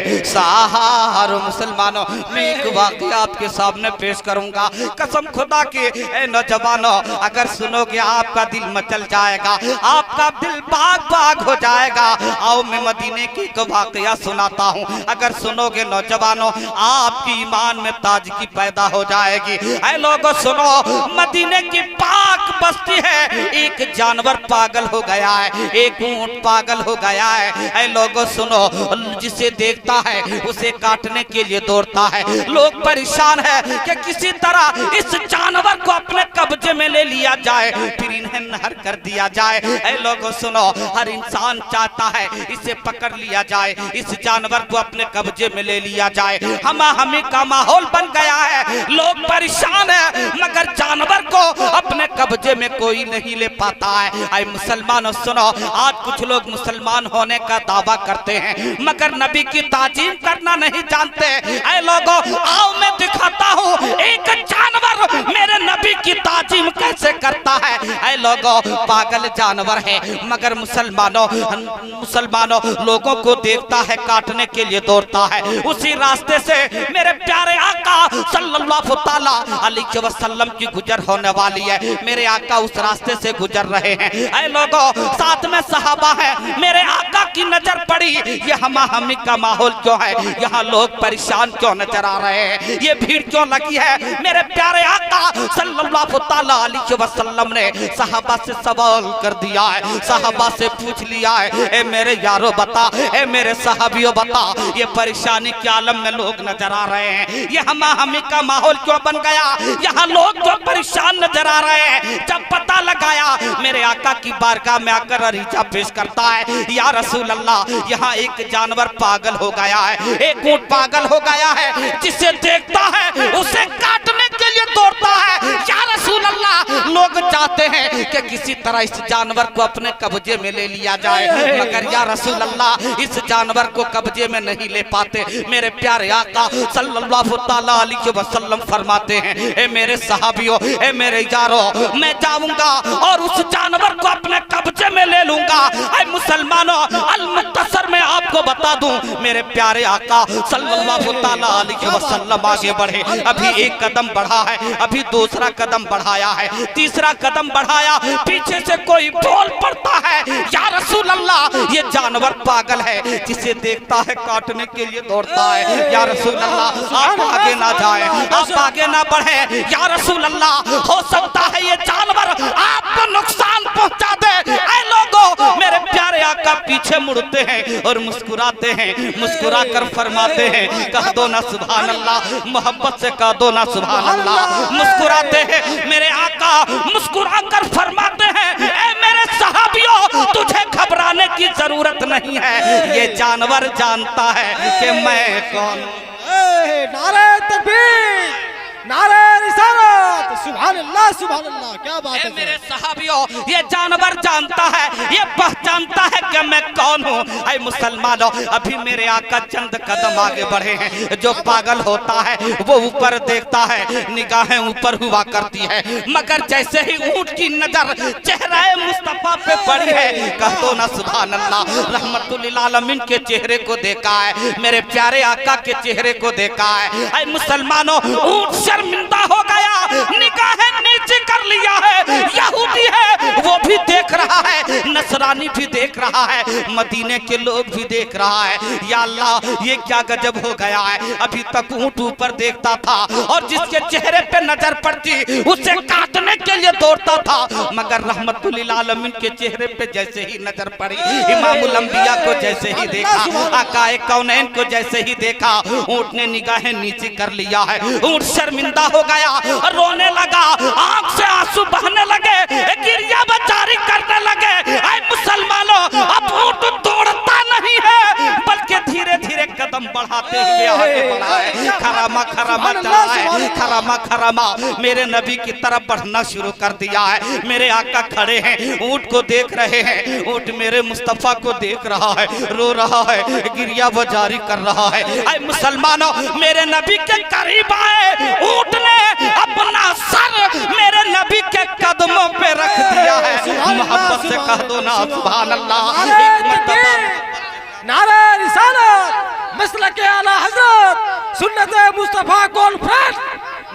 बेसहारो। मुसलमानों, मैं एक वाक़या आपके सामने पेश करूंगा, कसम खुदा की ए नौजवानों, अगर सुनोगे आपका दिल मचल जाएगा, आपका दिल बाग बाग हो जाएगा। आओ मैं मदीने की एक वाक़या सुनाता हूँ, अगर सुनोगे नौजवानों आपकी ईमान में ताजगी पैदा हो जाएगी। ऐ लोगों सुनो, मदीने की पाक बस्ती है, एक जानवर पागल हो गया है, एक ऊंट पागल हो गया है। ऐ लोगों सुनो, जिसे देखता है उसे काटने के लिए दौड़ता है। लोग परेशान है कि किसी तरह इस जानवर को अपने कब्जे में ले लिया जाए, फिर इन्हें नहर कर दिया जाए। ऐ लोगों सुनो, हर इंसान चाहता है इसे पकड़ लिया जाए, इस जानवर को अपने कब्जे में ले लिया जाए। हमी का माहौल बन गया है, लोग परेशान है, मगर जानवर को अपने कब्जे में कोई नहीं ले पाता है। ऐ मुसलमानों सुनो, आज कुछ लोग मुसलमान होने का दावा करते हैं मगर नबी की ताजीम करना नहीं जानते। ऐ लोगों, आओ मैं दिखाता हूँ एक जानवर मेरे नबी की ताजीम कैसे करता है। ऐ लोगों, पागल जानवर है मगर मुसलमानों लोगों को देखता है, काटने के लिए दौड़ता है। उसी रास्ते से मेरे प्यारे आका सल्लल्लाहु ताला अलैहि वसल्लम की गुजर होने वाली है। मेरे आका उस रास्ते से गुजर रहे हैं। ऐ लोगों, साथ में सहाबा है, मेरे आका की नजर पड़ी, ये हमी का माहौल क्यों है, यहाँ लोग परेशान क्यों नजर आ रहे हैं, ये भीड़ क्यों लगी है। मेरे प्यारे आका सल्लल्लाहु ताला अलैहि वसल्लम ने सहाबा से सवाल कर दिया है, सहाबा से पूछ लिया है, ए मेरे यारो बता, ए मेरे सहाबियों बता, ये परेशानी के आलम में लोग नजर आ रहे हैं, ये हमी का माहौल क्यों बन गया, यहाँ लोग क्यों परेशान नजर आ रहे हैं। जब पता लगाया, मेरे आका की बारगाह में आकर अरीजा पेश करता है, या रसूल अल्लाह, यहाँ एक जानवर पागल हो गया है, एक ऊंट पागल हो गया है, जिसे देखता है उसे काटने के लिए दौड़ता है। या रसूल अल्लाह, लोग चाहते हैं कि किसी तरह इस जानवर को अपने कब्जे में ले लिया जाए, मगर या रसूल अल्लाह, इस जानवर को कब्जे में नहीं ले पाते। मेरे प्यारे आका सल्लल्लाहु ताला अलैहि वसल्लम फरमाते हैं, ए मेरे सहाबियों, ए मेरे यारों, मैं जाऊंगा और उस जानवर को अपने कब्जे में ले लूंगा। ऐ मुसलमानों, अल मुख्तसर में आपको बता दूं, मेरे प्यारे आका सल्लल्लाहु ताला अलैहि वसल्लम आगे बढ़े, अभी एक कदम बढ़ा है, अभी दूसरा कदम बढ़ाया है, तीसरा कदम बढ़ाया, पीछे से कोई बोल पड़ता है, या रसूल अल्लाह, ये जानवर पागल है, जिसे देखता है काटने के लिए दौड़ता है। या रसूल अल्लाह, आप आगे ना जाए, आप आगे ना बढ़े, या रसूल अल्लाह, हो सकता है ये जानवर आपको नुकसान पहुंचा दे। ऐ लोगों, मेरे प्यारे आका पीछे मुड़ते हैं और मुस्कुराते हैं, मुस्कुरा कर फरमाते हैं, कह दो ना सुभान अल्लाह, मोहब्बत से कह दो ना सुभान अल्लाह। मुस्कुराते हैं, मेरे आका मुस्कुरा कर फरमाते हैं, ऐ मेरे सहाबियों, तुझे घबराने की जरूरत नहीं है, ये जानवर जानता है कि मैं कौन। नारे तकबीर, नारे रिसालत, सुभान अल्लाह, सुभान अल्लाह, क्या बात है। मेरे सहाबियों, ये जानवर जानता है, ये पहचानता है कि मैं कौन हूँ। ऐ मुसलमानों, अभी मेरे आका चंद कदम आगे बढ़े हैं। जो पागल होता है वो ऊपर देखता है, निगाहें ऊपर हुआ करती है, मगर जैसे ही ऊंट की नजर चेहरा मुस्तफा पे पड़ी है, कह दो ना सुभान अल्लाह, रहमतुल लिल आलमीन के चेहरे को देखा है, मेरे प्यारे आका के चेहरे को देखा है। ऐ मुसलमानों, ऊंट शर्मिंदा हो गया, निगाहें नीचे कर लिया है, यहूदी है वो भी देख रहा है, नसरानी भी देख रहा है, मदीने के लोग भी देख रहा है। या अल्लाह, ये क्या गजब हो गया है, अभी तक ऊंट ऊपर देखता था और जिसके चेहरे पे नजर पड़ती उसे काटने के लिए दौड़ता था, मगर रहमतुल लिल आलमीन के चेहरे पे जैसे ही नजर पड़ी, इमामुल अंबिया को जैसे ही देखा, आकाए कौनैन को जैसे ही देखा, ऊंट ने निगाहें नीचे कर लिया है। ऊंट शर्मिंदा हो गया, रोने लगा, आंख से आंसू बहने लगे, गिरिया वो जारी करने लगे। ऐ मुसलमानों, अब ऊंट दौड़ता नहीं है बल्कि धीरे धीरे कदम बढ़ाते हुए आगे बढ़ा है। खरामा खरामा चला है, खरामा खरामा मेरे नबी की तरफ बढ़ना शुरू कर दिया है। मेरे आका खड़े हैं, ऊंट को देख रहे हैं, ऊंट मेरे मुस्तफा को देख रहा है, रो रहा है, गिरिया वो जारी कर रहा है। ऐ मुसलमानों, मेरे नबी के करीब आए, ऊंट ने अपना सर मेरे नबी के कदमों पे रख दिया है। मोहब्बत से कह दो ना सुभान अल्लाह। नारे रिसालत, मसलक आला हजरत, सुन्नत मुस्तफा कॉन्फ्रेंस,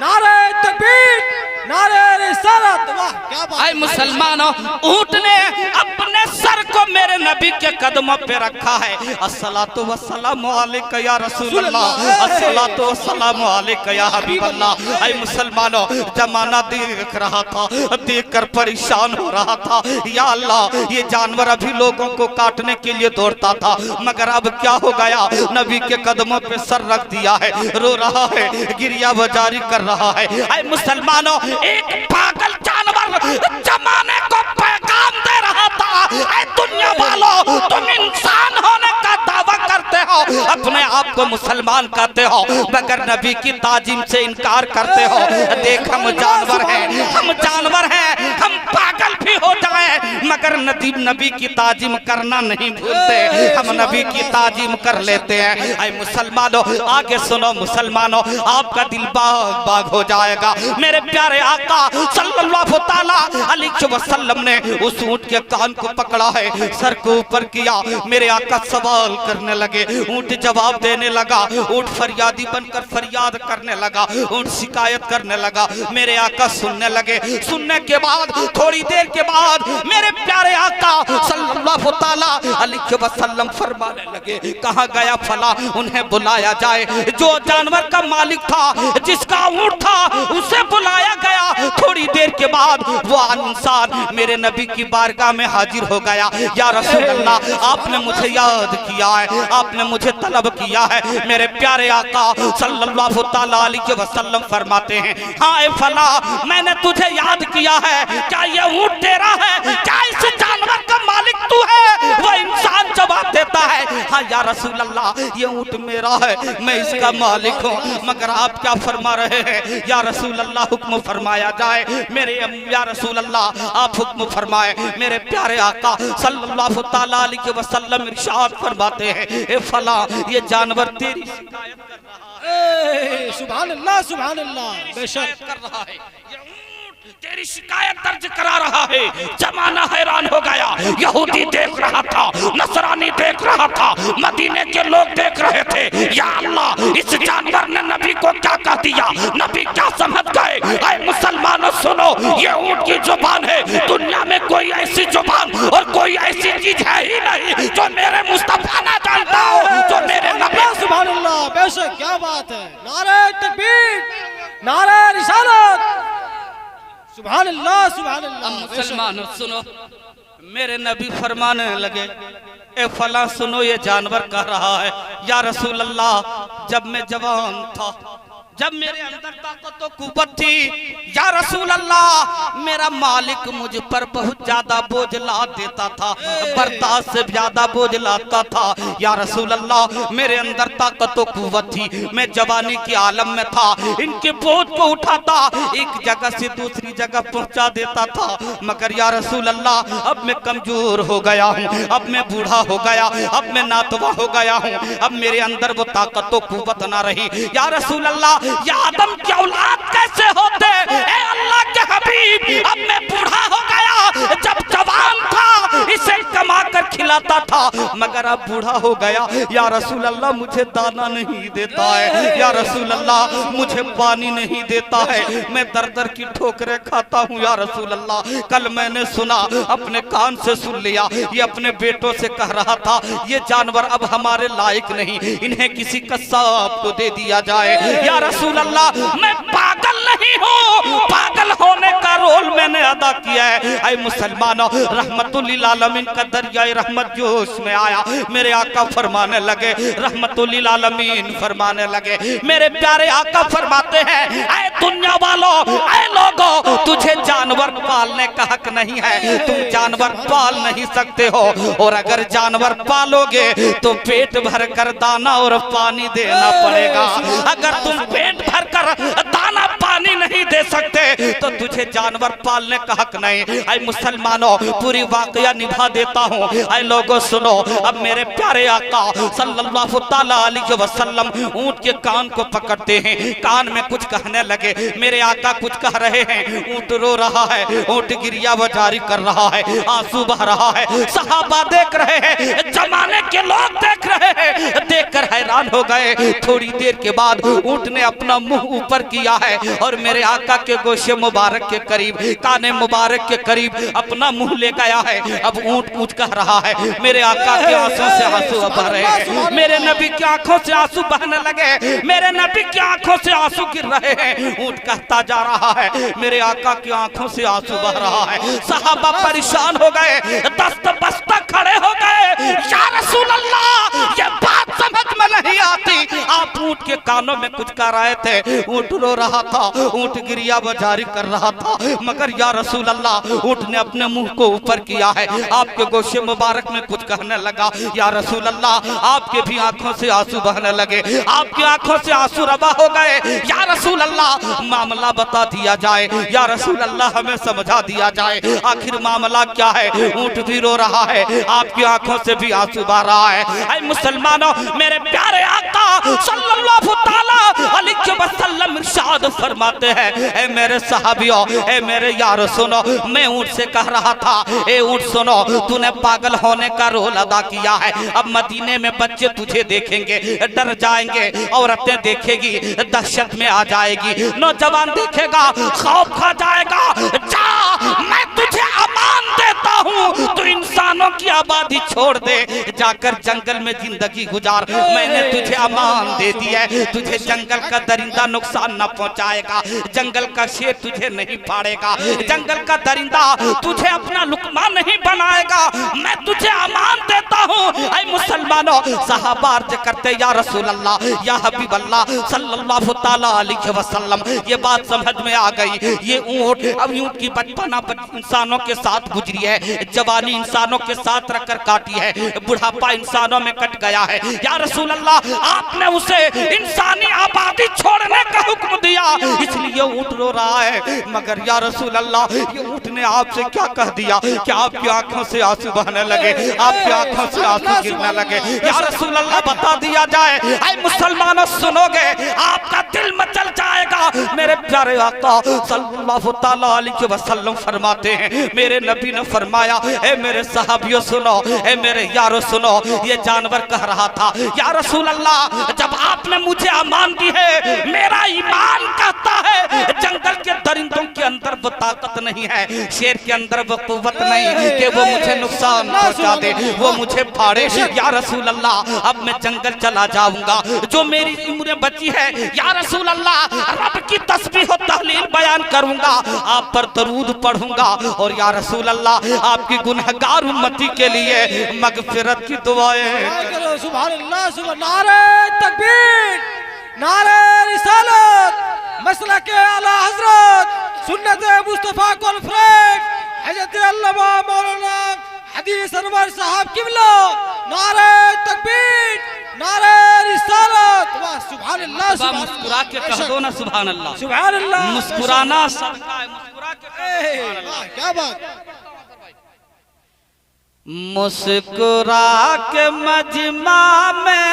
नारे तकबीर, नारे रिसालत। वाह क्या बात है मुसलमानों, ऊंट ने अपने सर को मेरे नबी के कदमों पे रखा है। अस्सलातु वस्सलामु अलैका या रसूल अल्लाह, अस्सलातु वस्सलामु अलैका या हबीब अल्लाह। ऐ मुसलमानों, जमाना देख रहा था, देखकर परेशान हो रहा था। या अल्लाह, ये जानवर अभी लोगों को काटने के लिए दौड़ता था, मगर अब क्या हो गया, नबी के कदमों पे सर रख दिया है, रो रहा है, गिरिया वजारी कर रहा है। ऐ मुसलमानों, एक पागल जानवर जमाने को पैगाम दे रहा था, ऐ दुनिया वालों, तुम इंसान होने का दावा करते हो, अपने आप को मुसलमान कहते हो, मगर नबी की ताजीम से इनकार करते हो। देख, हम जानवर हैं, हम जानवर हैं, हम पागल भी हो जाए मगर नबी की ताजीम करना नहीं भूलते, हम नबी की ताजीम कर लेते हैं। ऐ मुसलमानों, आगे सुनो मुसलमानों, आपका दिल बाग बाग हो जाएगा। मेरे प्यारे आका सल्लल्लाहु ताला अलैहि वसल्लम ने उस ऊंट के कान को पकड़ा है, सर को ऊपर किया। मेरे आका सवाल करने लगे, ऊंट जवाब देने लगा, ऊंट फरियादी बनकर फरियाद करने लगा, ऊंट शिकायत करने लगा। मेरे आका सुनने लगे, सुनने के बाद थोड़ी देर के बाद मेरे प्यारे आका सल्लल्लाहु ताला अलैहि वसल्लम फरमाने लगे, कहाँ गया फला, उन्हें बुलाया जाए। जो जानवर का मालिक था, जिसका ऊंट था, उसे बुलाया गया। थोड़ी देर के बाद वो इंसान मेरे नबी की बारगाह में हाजिर हो गया। या रसूल अल्लाह, आपने मुझे याद किया है, आपने मुझे तलब किया है। मेरे प्यारे आका सल्लल्लाहु ताला अलैहि वसल्लम फरमाते हैं, हाँ ए फला, मैंने तुझे याद किया है। क्या ये ऊंट तेरा है? क्या इस जानवर का मालिक तू है? वो इंसान जवाब देता है, हाँ या रसूल अल्लाह, ये ऊंट मेरा है, मैं इसका मालिक हूँ। मगर आप क्या फरमा रहे हैं? या रसूल अल्लाह, हुक्म फरमाया जाए। मेरे या रसूल अल्लाह, आप हुक्म फरमाए। मेरे प्यारे आका सल्लल्लाहु ताला अलैहि वसल्लम इरशाद फरमाते हैं, ए फला, ये जानवर तेरी शिकायत कर रहा है। सुभान अल्लाह, सुभान अल्लाह, बेशक कर रहा है, तेरी शिकायत दर्ज करा रहा है। जमाना हैरान हो गया, यहूदी देख रहा था, नसरानी देख रहा था, मदीने के लोग देख रहे थे। या अल्लाह, इस जानवर ने नबी को क्या कह दिया, नबी क्या समझ गए? ऐ मुसलमानों सुनो, ये ऊंट की जुबान है, दुनिया में कोई ऐसी जुबान और कोई ऐसी चीज है ही नहीं जो मेरे मुस्तफा ना जानता हो, जो मेरे नबी। सुभान अल्लाह, बेशक क्या बात है। नारे तकबीर, नारे रिसालत, सुभान अल्लाह, सुभान अल्लाह। मुसलमानों सुनो, मेरे नबी फरमाने लगे, ए फला सुनो, ये जानवर कह रहा है, या रसूल अल्लाह, जब मैं जवान था, जब मेरे अंदर ताकत और कुव्वत थी, या रसूल अल्लाह, मेरा मालिक मुझ पर बहुत ज्यादा बोझ लाद देता था, बर्दाश्त से ज्यादा बोझ लाता था। या रसूल अल्लाह, मेरे अंदर ताकत और कुव्वत थी, मैं जवानी के आलम में था, इनके बोझ को उठाता, एक जगह से दूसरी जगह पहुंचा देता था। मगर या रसूल अल्लाह, अब मैं कमजोर हो गया हूँ, अब मैं बूढ़ा हो गया, अब मैं नातवा हो गया हूँ, अब मेरे अंदर वो ताकत और कुव्वत ना रही। या रसूल अल्लाह, या आदम की औलाद कैसे होते? ए अल्लाह के हबीब, अब मैं बूढ़ा हो गया, जब जवान था इसे कमा कर खिलाता था, मगर अब बूढ़ा हो गया। या रसूल अल्लाह, मुझे दाना नहीं देता है, या रसूल अल्लाह, मुझे पानी नहीं देता है, मैं दर दर की ठोकरें खाता हूँ। या रसूल अल्लाह, कल मैंने सुना, अपने कान से सुन लिया, ये अपने बेटों से कह रहा था, ये जानवर अब हमारे लायक नहीं, इन्हें किसी कसाब को दे दिया जाए। या रसूल अल्लाह, मैं पागल नहीं हूँ, पागल होने का रोल मैंने अदा किया है। ऐ मुसलमानों, रहमतुल लिल आलमीन का दरिया रहमत जोश में आया। मेरे आका फरमाने लगे, रहमतुल लिल आलमीन फरमाने लगे, मेरे प्यारे आका फरमाते हैं, ऐ दुनिया वालों, ऐ लोगों, तुझे जानवर पालने का हक नहीं है। तुम जानवर पाल नहीं सकते हो, और अगर जानवर पालोगे तो पेट भर कर दाना और पानी देना पड़ेगा। अगर तुम पेट भर कर दाना पानी नहीं दे सकते तो तुझे जानवर पालने का हक नहीं। ऐ मुसलमानों, पूरी वाकया निभा देता हूँ। ऐ लोगों सुनो, अब मेरे प्यारे आका सल्लल्लाहु ताला अलैहि वसल्लम ऊंट के कान को पकड़ते हैं, कान में कुछ कहने लगे। मेरे आका कुछ कह रहे हैं, ऊंट रो रहा है, ऊंट गिरिया जारी कर रहा है, आंसू बह रहा है। सहाबा देख रहे हैं, जमाने के लोग देख रहे हैं, देखकर हैरान हो गए। थोड़ी देर के बाद ऊंट ने अपना मुंह ऊपर किया है और मेरे आका के गोशे मुबारक के करीब, काने मुबारक के करीब अपना मुंह ले गया है। अब ऊंट कुछ कह रहा है, मेरे आका के आंसू से आंसू बह रहे हैं, मेरे नबी की आंखों से आंसू बहने लगे, मेरे नबी की आंखों से आंसू गिर रहे हैं। ऊंट कहता जा रहा है, मेरे आका की आंखों से आंसू बह रहा है। सहाबा परेशान हो गए, दस्त बस्ता खड़े हो गए। या रसूल अल्लाह, ये बात समझ में नहीं आती। आप ऊंट के कानों में कुछ कह रहे थे, ऊंट रो रहा था, ऊंट गिरिया जारी कर रहा था, मगर या रसूल अल्लाह, ऊंट ने अपने मुंह को ऊपर किया है, आपके गोशे मुबारक में कुछ कहने लगा। या रसूल अल्लाह, आपके भी आंखों से आंसू बहने लगे, आपकी आंखों से आंसू रवा हो गए। या रसूल अल्लाह, मामला बता दिया जाए, या रसूल अल्लाह हमें समझा दिया जाए, आखिर मामला क्या है। ऊंट भी रो रहा है, आपकी आंखों से भी आंसू बह रहा है। ऐ मुसलमानों, मेरे प्यारे आका सल्लल्लाहु ताला अलैहि वसल्लम इरशाद फरमाते हैं, ऐ मेरे सहाबियों, ऐ मेरे यारो सुनो, मैं ऊंट से कह रहा था, ए ऊंट सुनो, तूने पागल होने का रोल अदा किया है। अब मदीने में बच्चे तुझे देखेंगे, डर जाएंगे, औरतें देखेगी, दहशत में आ जाएगी, नौजवान देखेगा, खौफ खा जाएगा। जा, मैं तुझे अमान देता हूँ, तू इंसानों की आबादी छोड़ दे, जाकर जंगल में जिंदगी गुजार। मैंने तुझे अमान दे दिया है, तुझे जंगल का दरिंदा नुकसान न पहुंचाएगा, जंगल का शेर तुझे नहीं फाड़ेगा, जंगल का दरिंदा तुझे अपना लुकमा नहीं बनाएगा, मैं तुझे अमान देता हूँ। ऐ मुसलमानों, सहाबा अर्ज करते, या रसूल अल्लाह, या हबीब अल्लाह सल्लल्लाहु ताला अलैहि वसल्लम, ये बात समझ में आ गई। ये ऊंट, अब ऊंट की बचपना इंसानों के साथ गुजरी है, जवानी इंसानों के साथ रखकर काटी है, बुढ़ापा इंसानों में कट गया है। या रसूल अल्लाह, आपने उसे इंसानी आबादी छोड़ने का हुक्म दिया, इसलिए ऊंट रो रहा है। मगर या रसूल अल्लाह, ये ऊंट ने आपसे क्या कह दिया कि आपकी आंखों से आंसू बहने लगे, आपकी आंखों से आंसू गिरने लगे। या रसूल अल्लाह, बता दिया जाए। ऐ मुसलमानों सुनोगे, आपका दिल मचल जाएगा। मेरे प्यारे आका सल्लल्लाहु ताला अलैहि वसल्लम फरमाते हैं, मेरे नबी ने फरमाया, ए मेरे सहाबियों सुनो, ए मेरे यारो सुनो, ये जानवर कह रहा था, या रसूल अल्लाह, जब आपने मुझे अमान दी है, मेरा ईमान कहता है, जंगल के दरिंदों के अंदर वो ताकत नहीं है, शेर के अंदर वो कुव्वत नहीं कि वो मुझे नुकसान पहुंचा दे, वो मुझे फाड़े। या रसूल अल्लाह, अब मैं जंगल चला जाऊंगा, जो मेरी उम्र बची है, या रसूल अल्लाह, रब की तस्बीह और तहलील बयान करूंगा, आप पर दरूद पढ़ूंगा, और या रसूल अल्लाह, आपकी गुनहगार उम्मती के लिए मगफिरत की दुआएं। सुभान अल्लाह, सुभान, नारे तकबीर, नारे रिसालत, मसलक आला हजरत सुन्नत मुस्तफा कॉन्फ्रेंस हजरत अल्लामा मौलाना हदीस अनवर साहब किबला, नारे तकबीर, नारे रिसालत। वाह, सुभान अल्लाह, सुभान, मुस्कुरा के कह दो ना सुभान अल्लाह, सुभान अल्लाह, मुस्कुराना सदका है, मुस्कुरा के सुभान अल्लाह, क्या बात। मुस्कुरा के मजमा में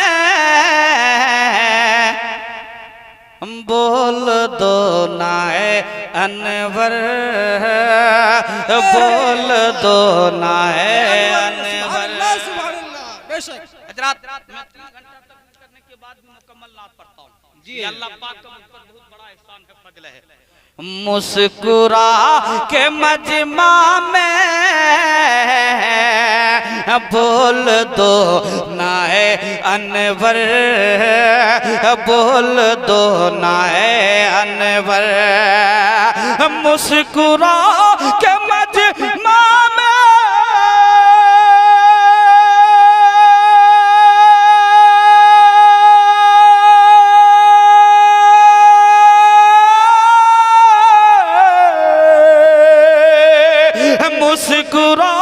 बोल दो नाए अनवर, बोल दो नाए अनवर। बेशक हजरात, मैं 3 घंटा तक करने के बाद भी मुकम्मल नात पढ़ता हूँ जी, अल्लाह पाक का मुझ पर बहुत बड़ा एहसान है, फजल है। मुस्कुरा के मजमा में बोल दो नाए अनवर, बोल दो नाए अनवर, मुस्कुरा के मजमा में मुस्कुरा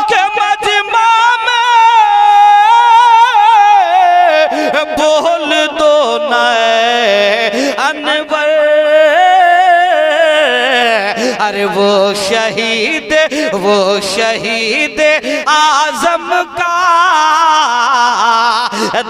के मजमा में बोल दो न अनवर, अरे वो शहीद आजम का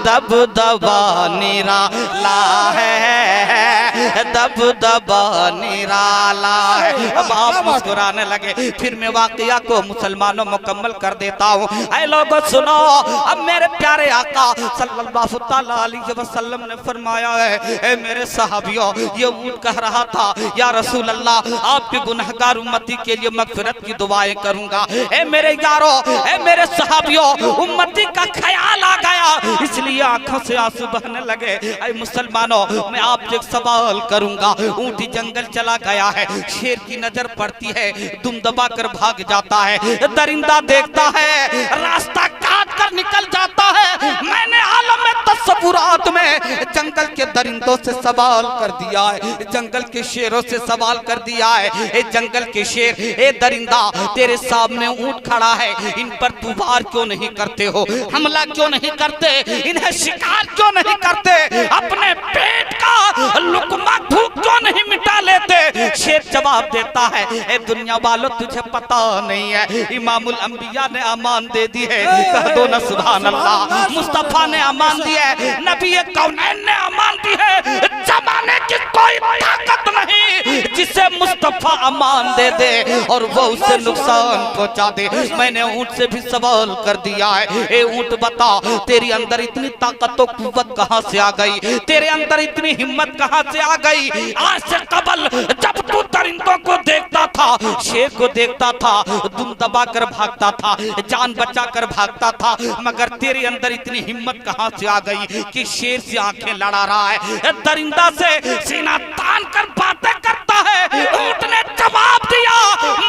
दबदबा निराला है, दबदबा निराला है। अब आप मुस्कुराने लगे। फिर मैं वाकया को मुसलमानों मुकम्मल कर देता हूँ। ऐ लोगों सुनो, अब मेरे प्यारे आका सल्लल्लाहु तआला अलैहि वसल्लम ने फरमाया है, ऐ मेरे सहाबियों, ये ऊँट कह रहा था या रसूल अल्लाह आपकी गुनहगार उम्मती के लिए मगफिरत की दुआएं करूंगा। ऐ मेरे यारों, ऐ मेरे सहाबियों, उम्मती का ख्याल आ गया, इसलिए आंखों से आंसू बहने लगे। ऐ मुसलमानों, मैं आपसे एक सवाल करूंगा। ऊँट जंगल चला गया है, शेर की नजर पड़ती है, दुम दबा कर भाग जाता है, दरिंदा देखता है, रास्ता काट कर निकल जाता है। मैंने आलम में तस्वुरात में जंगल के दरिंदों से सवाल कर दिया है, जंगल के शेरों से सवाल कर दिया है। ए जंगल के शेर, ए दरिंदा, तेरे सामने ऊँट खड़ा है, इन पर तू वार क्यों नहीं करते हो, हमला क्यों नहीं करते, इन्हें शिकार क्यों नहीं करते, अपने पेट का लुकमा भूख क्यों नहीं मिटा लेते। शेर जवाब देता है, ए दुनिया वालों, तुझे पता नहीं है, इमामुल अंबिया ने अमान दे दी है, कह दो ना सुभान अल्लाह। मुस्तफा ने अमान दी है, नबी कौनैन ने अमान दी है, जमाने की कोई ताकत नहीं जिसे मुस्तफा अमान दे दे और वो उसे नुकसान पहुंचा दे। मैंने ऊँट से भी सवाल कर दिया है, ए ऊँट बता, तेरी अंदर इतनी ताकत और कुव्वत कहाँ से आ गई, तेरे अंदर इतनी हिम्मत कहाँ से आ गई। आज से कबल जब तू दरिंदों को देखता था, शेर को देखता था, दुम दबा कर भागता था, जान बचा कर भागता था, मगर तेरे अंदर इतनी हिम्मत कहाँ से आ गई कि शेर से आंखें लड़ा रहा है, दरिंदा से सीना तान कर बातें करता है। ऊँट ने जवाब दिया,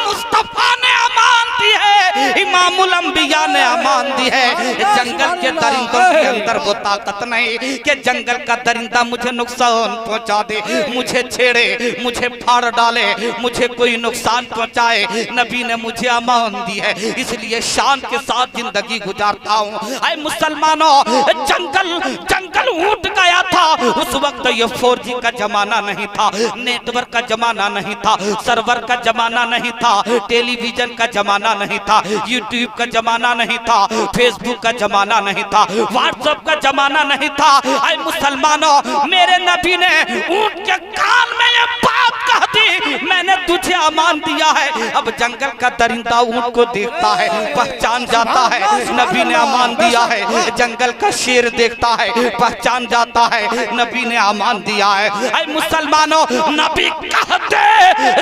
मुस्तफा ने अमान दी है, इमामुल अंबिया ने अमान दी है। जंगल के दरिंदों के अंदर वो ताकत नहीं कि जंगल का दरिंदा मुझे नुकसान पहुंचा दे, मुझे छेड़े, मुझे फाड़ डाले, मुझे कोई नुकसान पहुंचाए। नबी ने मुझे अमान दी है, इसलिए शान के साथ जिंदगी गुजारता हूँ। ऐ मुसलमानों, जंगल ऊँट गया था, उस वक्त ये 4G का जमाना नहीं था, नेटवर्क का जमाना नहीं था, सर्वर का जमाना नहीं था, टेलीविजन का जमाना नहीं था, यूट्यूब का जमाना नहीं था, फेसबुक का जमाना नहीं था, व्हाट्सएप का जमाना नहीं था। ऐ मुसलमानों, मेरे नबी ने ऊँट के कान में ये बात कह दी, मैंने तुझे अमान दिया है। अब जंगल का दरिंदा ऊँट को देखता है, पहचान जाता है, नबी ने अमान दिया है। जंगल का शेर देखता है, पहचान जाता है, नबी ने अमान दिया है। ऐ मुसलमानों, नबी कहते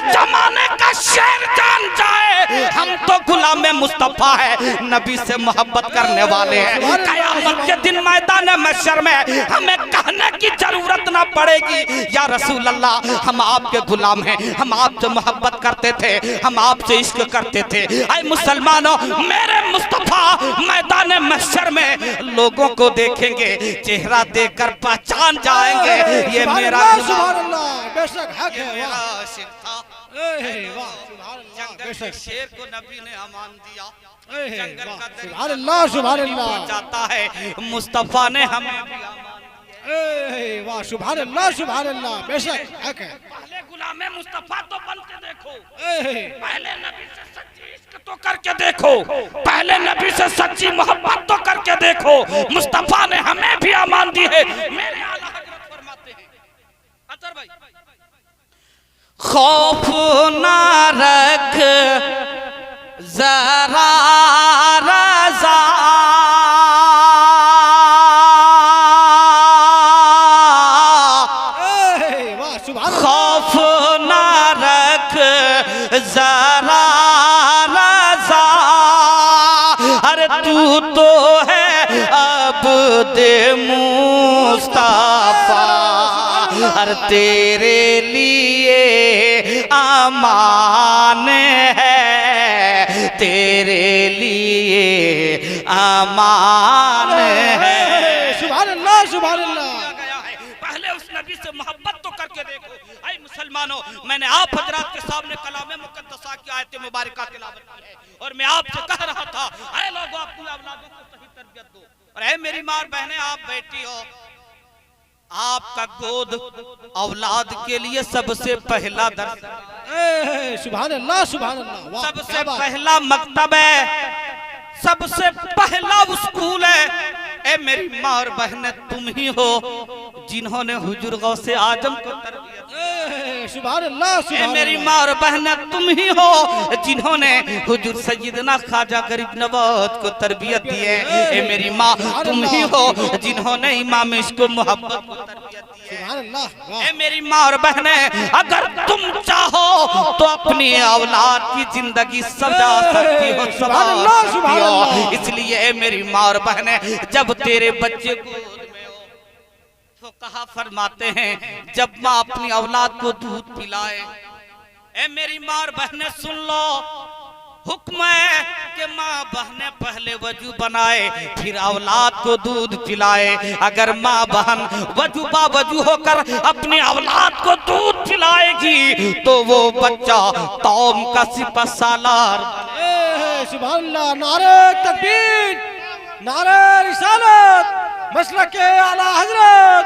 जमाने का शेर जान जाए, हम तो गुलाम मुस्तफा है, नबी से मोहब्बत करने वाले हैं। कयामत के दिन मैदान महशर में हमें कहने की जरूरत ना पड़ेगी, या रसूल अल्लाह, हम आपके गुलाम हैं, हम आपसे मोहब्बत करते थे, हम आपसे इश्क करते थे। ऐ मुसलमानों, मेरे मुस्तफा मैदान महशर में लोगों को देखेंगे, चेहरा देखकर पहचान जाएंगे, ये मेरा बेशक हक है, मेरा शेर था। जंगल के शेर को नबी ने अमान दिया, जंगल का दरिंदा सुभान अल्लाह जाता है, मुस्तफा ने हमें भी अमान दिया। वाह सुभान अल्लाह, बेशक हक है। पहले गुलाम मुस्तफा तो बन के देखो, पहले नबी से सच्ची इश्क तो करके देखो, पहले नबी से सच्ची मोहब्बत तो करके देखो। मुस्तफा ने हमें भी अमान दी है। मेरे आला हज़रत फरमाते हैं, अतर भाई, खौफ ना रख जरा रज़ा, खौफ ना रख जरा रज़ा, अरे तू तो है अब्दे मुस्तफा, अरे तेरे लिए अमान है, तेरे लिए अमान है। सुभान अल्लाह सुभान अल्लाह। पहले उस नबी से मोहब्बत तो करके देखो। ऐ मुसलमानों, मैंने आप हजरात के सामने कलाम मुकद्दसा की आयत मुबारका तिलावत की है और मैं आपसे कह रहा था, ऐ लोगों अपनी औलादों को सही तरबियत दो। और ऐ मेरी माँ बहनें, आप बैठी हो, आपका गोद औलाद के लिए सबसे पहला दर्स, सुभान अल्लाह सुभान अल्लाह। सबसे पहला मकतब है, सबसे पहला स्कूल है। ए मेरी माँ और बहनें, तुम ही हो जिन्होंने हुजूर गौसे आजम को तरबियत, सुभान अल्लाह सुभान। मेरी माँ और बहनें, तुम ही हो जिन्होंने हुजूर सैयदना ख्वाजा गरीब नवाज को तरबियत दी है। ए मेरी माँ, तुम ही हो जिन्होंने इमाम इश्क मोहब्बत को तरबियत दी है। ए मेरी माँ और बहनें, अगर तुम चाहो तो अपनी औलाद की जिंदगी सजा सकती हो, सजा सकती हो। इसलिए ए मेरी माँ और बहनें, जब तेरे बच्चे को तो कहा फरमाते हैं, जब माँ अपनी औलाद को दूध पिलाए, ए मेरी माँ और बहनें सुन लो, हुक्म है कि माँ बहनें पहले वजू बनाए फिर औलाद को दूध पिलाए। अगर माँ बहन वजू बावजू होकर अपनी औलाद को दूध पिलाएगी तो वो बच्चा कौम का सिपहसालार। सुभान अल्लाह। नारे तकबीर, नारे रिसालत, मसलक आला हजरत।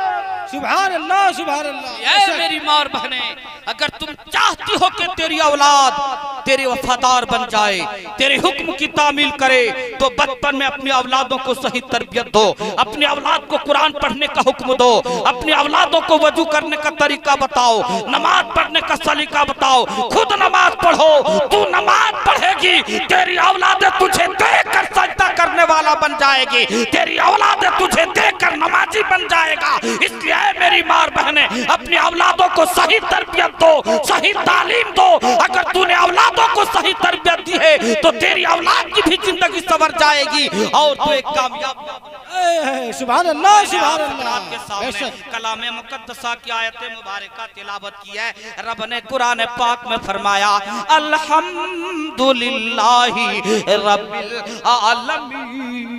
सुभान अल्लाह सुभान अल्लाह। मेरी माँ और बहनें, अगर तुम चाहती हो कि तेरी औलाद तेरे वफादार बन जाए, तेरे हुक्म की तामील करे, तो बचपन में अपनी औलादों को सही तरबियत दो, अपनी औलाद को कुरान पढ़ने का हुक्म दो, अपनी औलादों को वजू करने का तरीका बताओ, नमाज पढ़ने का सलीका बताओ, खुद नमाज पढ़ो। तू नमाज पढ़ेगी, तेरी औलाद तुझे देखकर सजदा करने वाला बन जाएगी, तेरी औलाद तुझे देखकर नमाजी बन जाएगा। इसलिए मेरी माँ और बहनें, अपनी औलादों को सही तरबियत दो, सही तालीम दो। अगर तूने औलादों को सही तरबियत दी है तो तेरी औलाद की भी जिंदगी संवर जाएगी और तू एक कामयाब। सुभान अल्लाह सुभान अल्लाह। के सामने कलाम मुकद्दसा की आयत मुबारका तिलावत की है। रब ने कुरान पाक में फरमाया, अल्हम्दुलिल्लाहि रब्बिल आलमीन।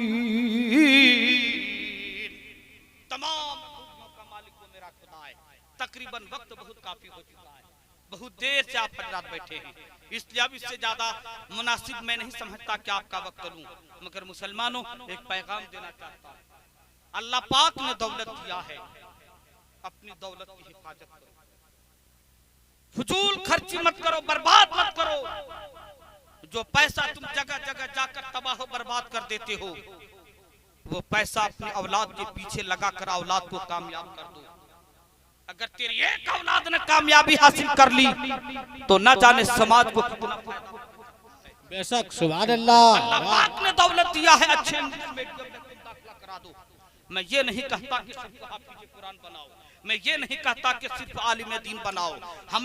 तमाम का मालिक वो मेरा खुदा है। तकरीबन वक्त बहुत काफी हो चुका है, बहुत देर से आप हजरात बैठे हैं, इसलिए अब इससे ज्यादा मुनासिब मैं नहीं समझता कि आपका वक्त लूं। मगर मुसलमानों, एक पैगाम देना चाहता हूं। अल्लाह पाक ने दौलत दिया है, अपनी दौलत की हिफाजत करो, फजूल खर्ची मत करो, बर्बाद मत करो। जो पैसा तुम जगह जगह जाकर तबाह बर्बाद कर देते हो, वो पैसा अपनी औलाद के पीछे लगाकर औलाद को कामयाब कर दो। अगर तेरी एक औलाद ने कामयाबी हासिल कर ली तो न जाने समाज को कितना फायदा। बेशक सुभान अल्लाह। अल्लाह पाक ने दौलत दिया है, अच्छे मीडियम में दाखिला करा दो। मैं ये नहीं कहता कि सिर्फ हाफिज कुरान बनाओ, मैं ये नहीं कहता कि सिर्फ आलिम दीन बनाओ। हम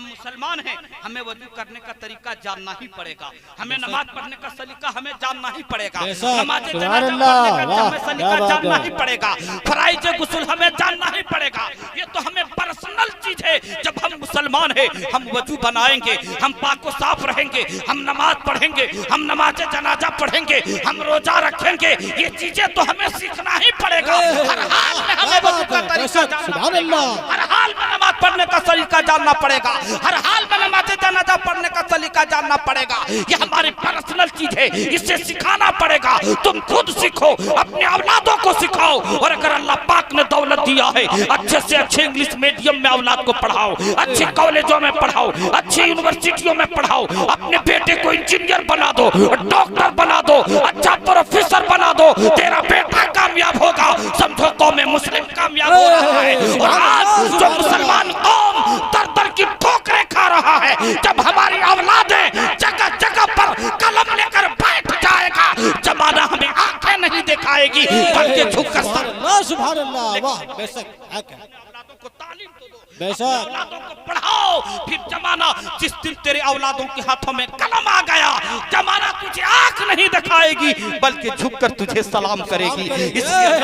मुसलमान हैं, हमें वजू करने का तरीका जानना ही पड़ेगा, हमें नमाज पढ़ने का सलीका हमें जानना ही पड़ेगा, नमाज जनाजा पढ़ने का हमें सलीका जानना ही पड़ेगा, फराइज गुस्ल हमें जानना ही पड़ेगा। ये तो हमें पर्सनल चीज है। जब हम मुसलमान हैं, हम वजू बनाएंगे, हम पाक साफ रहेंगे, हम नमाज पढ़ेंगे, हम नमाज जनाजा पढ़ेंगे, हम रोजा रखेंगे। ये चीजें तो हमें सीखना ही पड़ेगा। हर हाल में हमें वजू का तरीका जानना, हर हाल में नमाज पढ़ने का सलीका जानना पड़ेगा, हर हाल में नमाज जनाजा पढ़ने का सलीका जानना पड़ेगा। ये हमारी पर्सनल चीज है, इसे सिखाना पड़ेगा। तुम खुद सीखो, अपने औलादों को सिखाओ। और अगर अल्लाह पाक ने दौलत दिया है, अच्छे से अच्छे इंग्लिश मीडियम में औलाद को पढ़ाओ, अच्छे कॉलेजों में पढ़ाओ, अच्छी यूनिवर्सिटियों में पढ़ाओ। अपने बेटे को इंजीनियर बना दो, डॉक्टर बना दो, अच्छा प्रोफेसर बना दो। तेरा बेटा कामयाब होगा, समझो कौम मुस्लिम कामयाब हो रहा है। और आज जो मुसलमान कौम दर दर की ठोकरें खा रहा है, जब हमारी औलादें जगह जगह पर कलम लेकर बैठ जाएगा, जमाना हमें आंखें नहीं दिखाएगी बल्कि झुककर सर। सुभान अल्लाह। वाह बेशक, औलादों को तालीम तो दो, बेशक औलादों को पढ़ाओ। आओ फिर जमाना जिस दिन तेरे औलादों के हाथों में कलम आ गया, जमाना तुझे आंख नहीं दिखाएगी बल्कि झुककर तुझे सलाम करेगी। इसलिए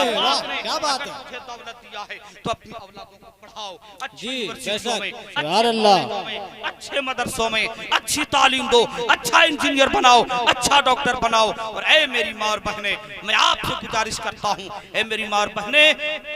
क्या बात है, तुझे दौलत दिया है तो अपनी औलादों को पढ़ाओ, अच्छी जी, यूनिवर्सिटियों में, सुभान अल्लाह, अच्छे मदरसों में अच्छी तालीम दो, अच्छा इंजीनियर बनाओ, अच्छा डॉक्टर बनाओ। और ऐ मेरी माँ और बहने, मैं आपसे गुजारिश करता हूँ, ऐ मेरी माँ और बहने,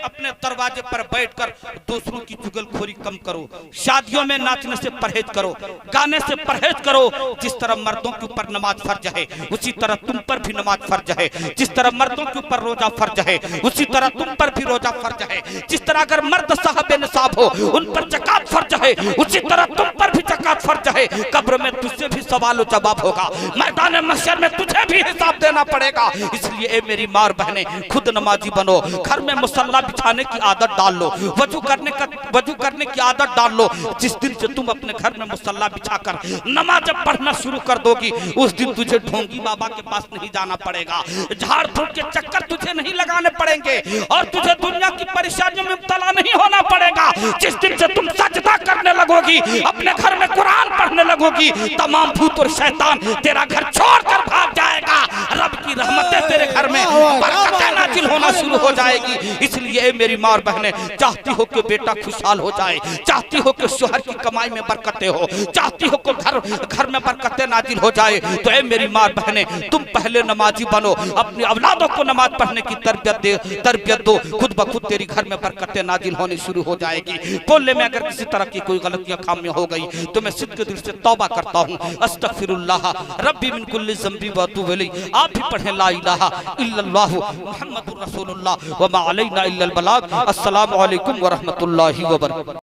अपने दरवाजे पर बैठकर दूसरों की चुगलखोरी कम करो, शादियों में नाचने से परहेज करो, गाने से परहेज करो। जिस तरह मर्दों के ऊपर नमाज फर्ज है उसी तरह तुम पर भी नमाज फर्ज है। जिस तरह मर्दों के ऊपर रोजा फर्ज है उसी तरह तुम पर भी रोजा फर्ज है। जिस तरह अगर मर्द साहब निसाब हो उन पर ज़कात फर्ज है उसी तरह तुम पर भी ज़कात फर्ज है। कब्र में तुझसे भी सवाल जवाब होगा, मैदान महशर में तुझे भी हिसाब देना पड़ेगा। इसलिए ए मेरी माँ और बहने, खुद नमाजी बनो, घर में मुसल्ला बिछाने की आदत डाल लो, वजू करने की आदत डाल लो। जिस दिन से तुम अपने घर में मुसल्ला बिछाकर नमाज पढ़ना शुरू कर दोगी उस दिन तुझे ढोंगी बाबा के पास नहीं जाना पड़ेगा, झाड़ फूक के चक्कर तुझे नहीं लगाने पड़ेंगे और तुझे दुनिया की परेशानियों में मुब्तला नहीं होना पड़ेगा। जिस दिन से तुम सजदा करने लगोगी, अपने घर में कुरान पढ़ने लगोगी, तमाम भूत और शैतान तेरा घर छोड़कर भाग जाएगा। रब की रहमतें तेरे घर में बरकतें नाजिल होना शुरू हो जाएगी। इसलिए मेरी माँ और बहनें, चाहती हो कि बेटा खुशहाल हो जाए, चाहती हो कि शोहर की कमाई में बरकतें हो, चाहती हो कि घर में बरकतें नाजिल हो जाए, तो ए मेरी माँ और बहनें, तुम पहले नमाजी बनो, अपनी औलादों को नमाज पढ़ने की तरबियत दो, खुद ब खुद तेरी घर में बरकतें नाजिल होनी शुरू हो जाएगी। बोलने में अगर किसी तरह की कोई गलतियां खामियां हो गई तो मैं सिद्ध दिल से तौबा करता हूँ, अस्तगफिरुल्लाह रब्बी मिन कुल्ली ज़ंबी व अतूबु इलैह। आप भी पढ़ें ला इलाहा इल्लल्लाहु मुहम्मदुर रसूलुल्लाह व मा अलैना इल्लल बलाग। अस्सलामु अलैकुम व रहमतुल्लाहि व बरकातहू।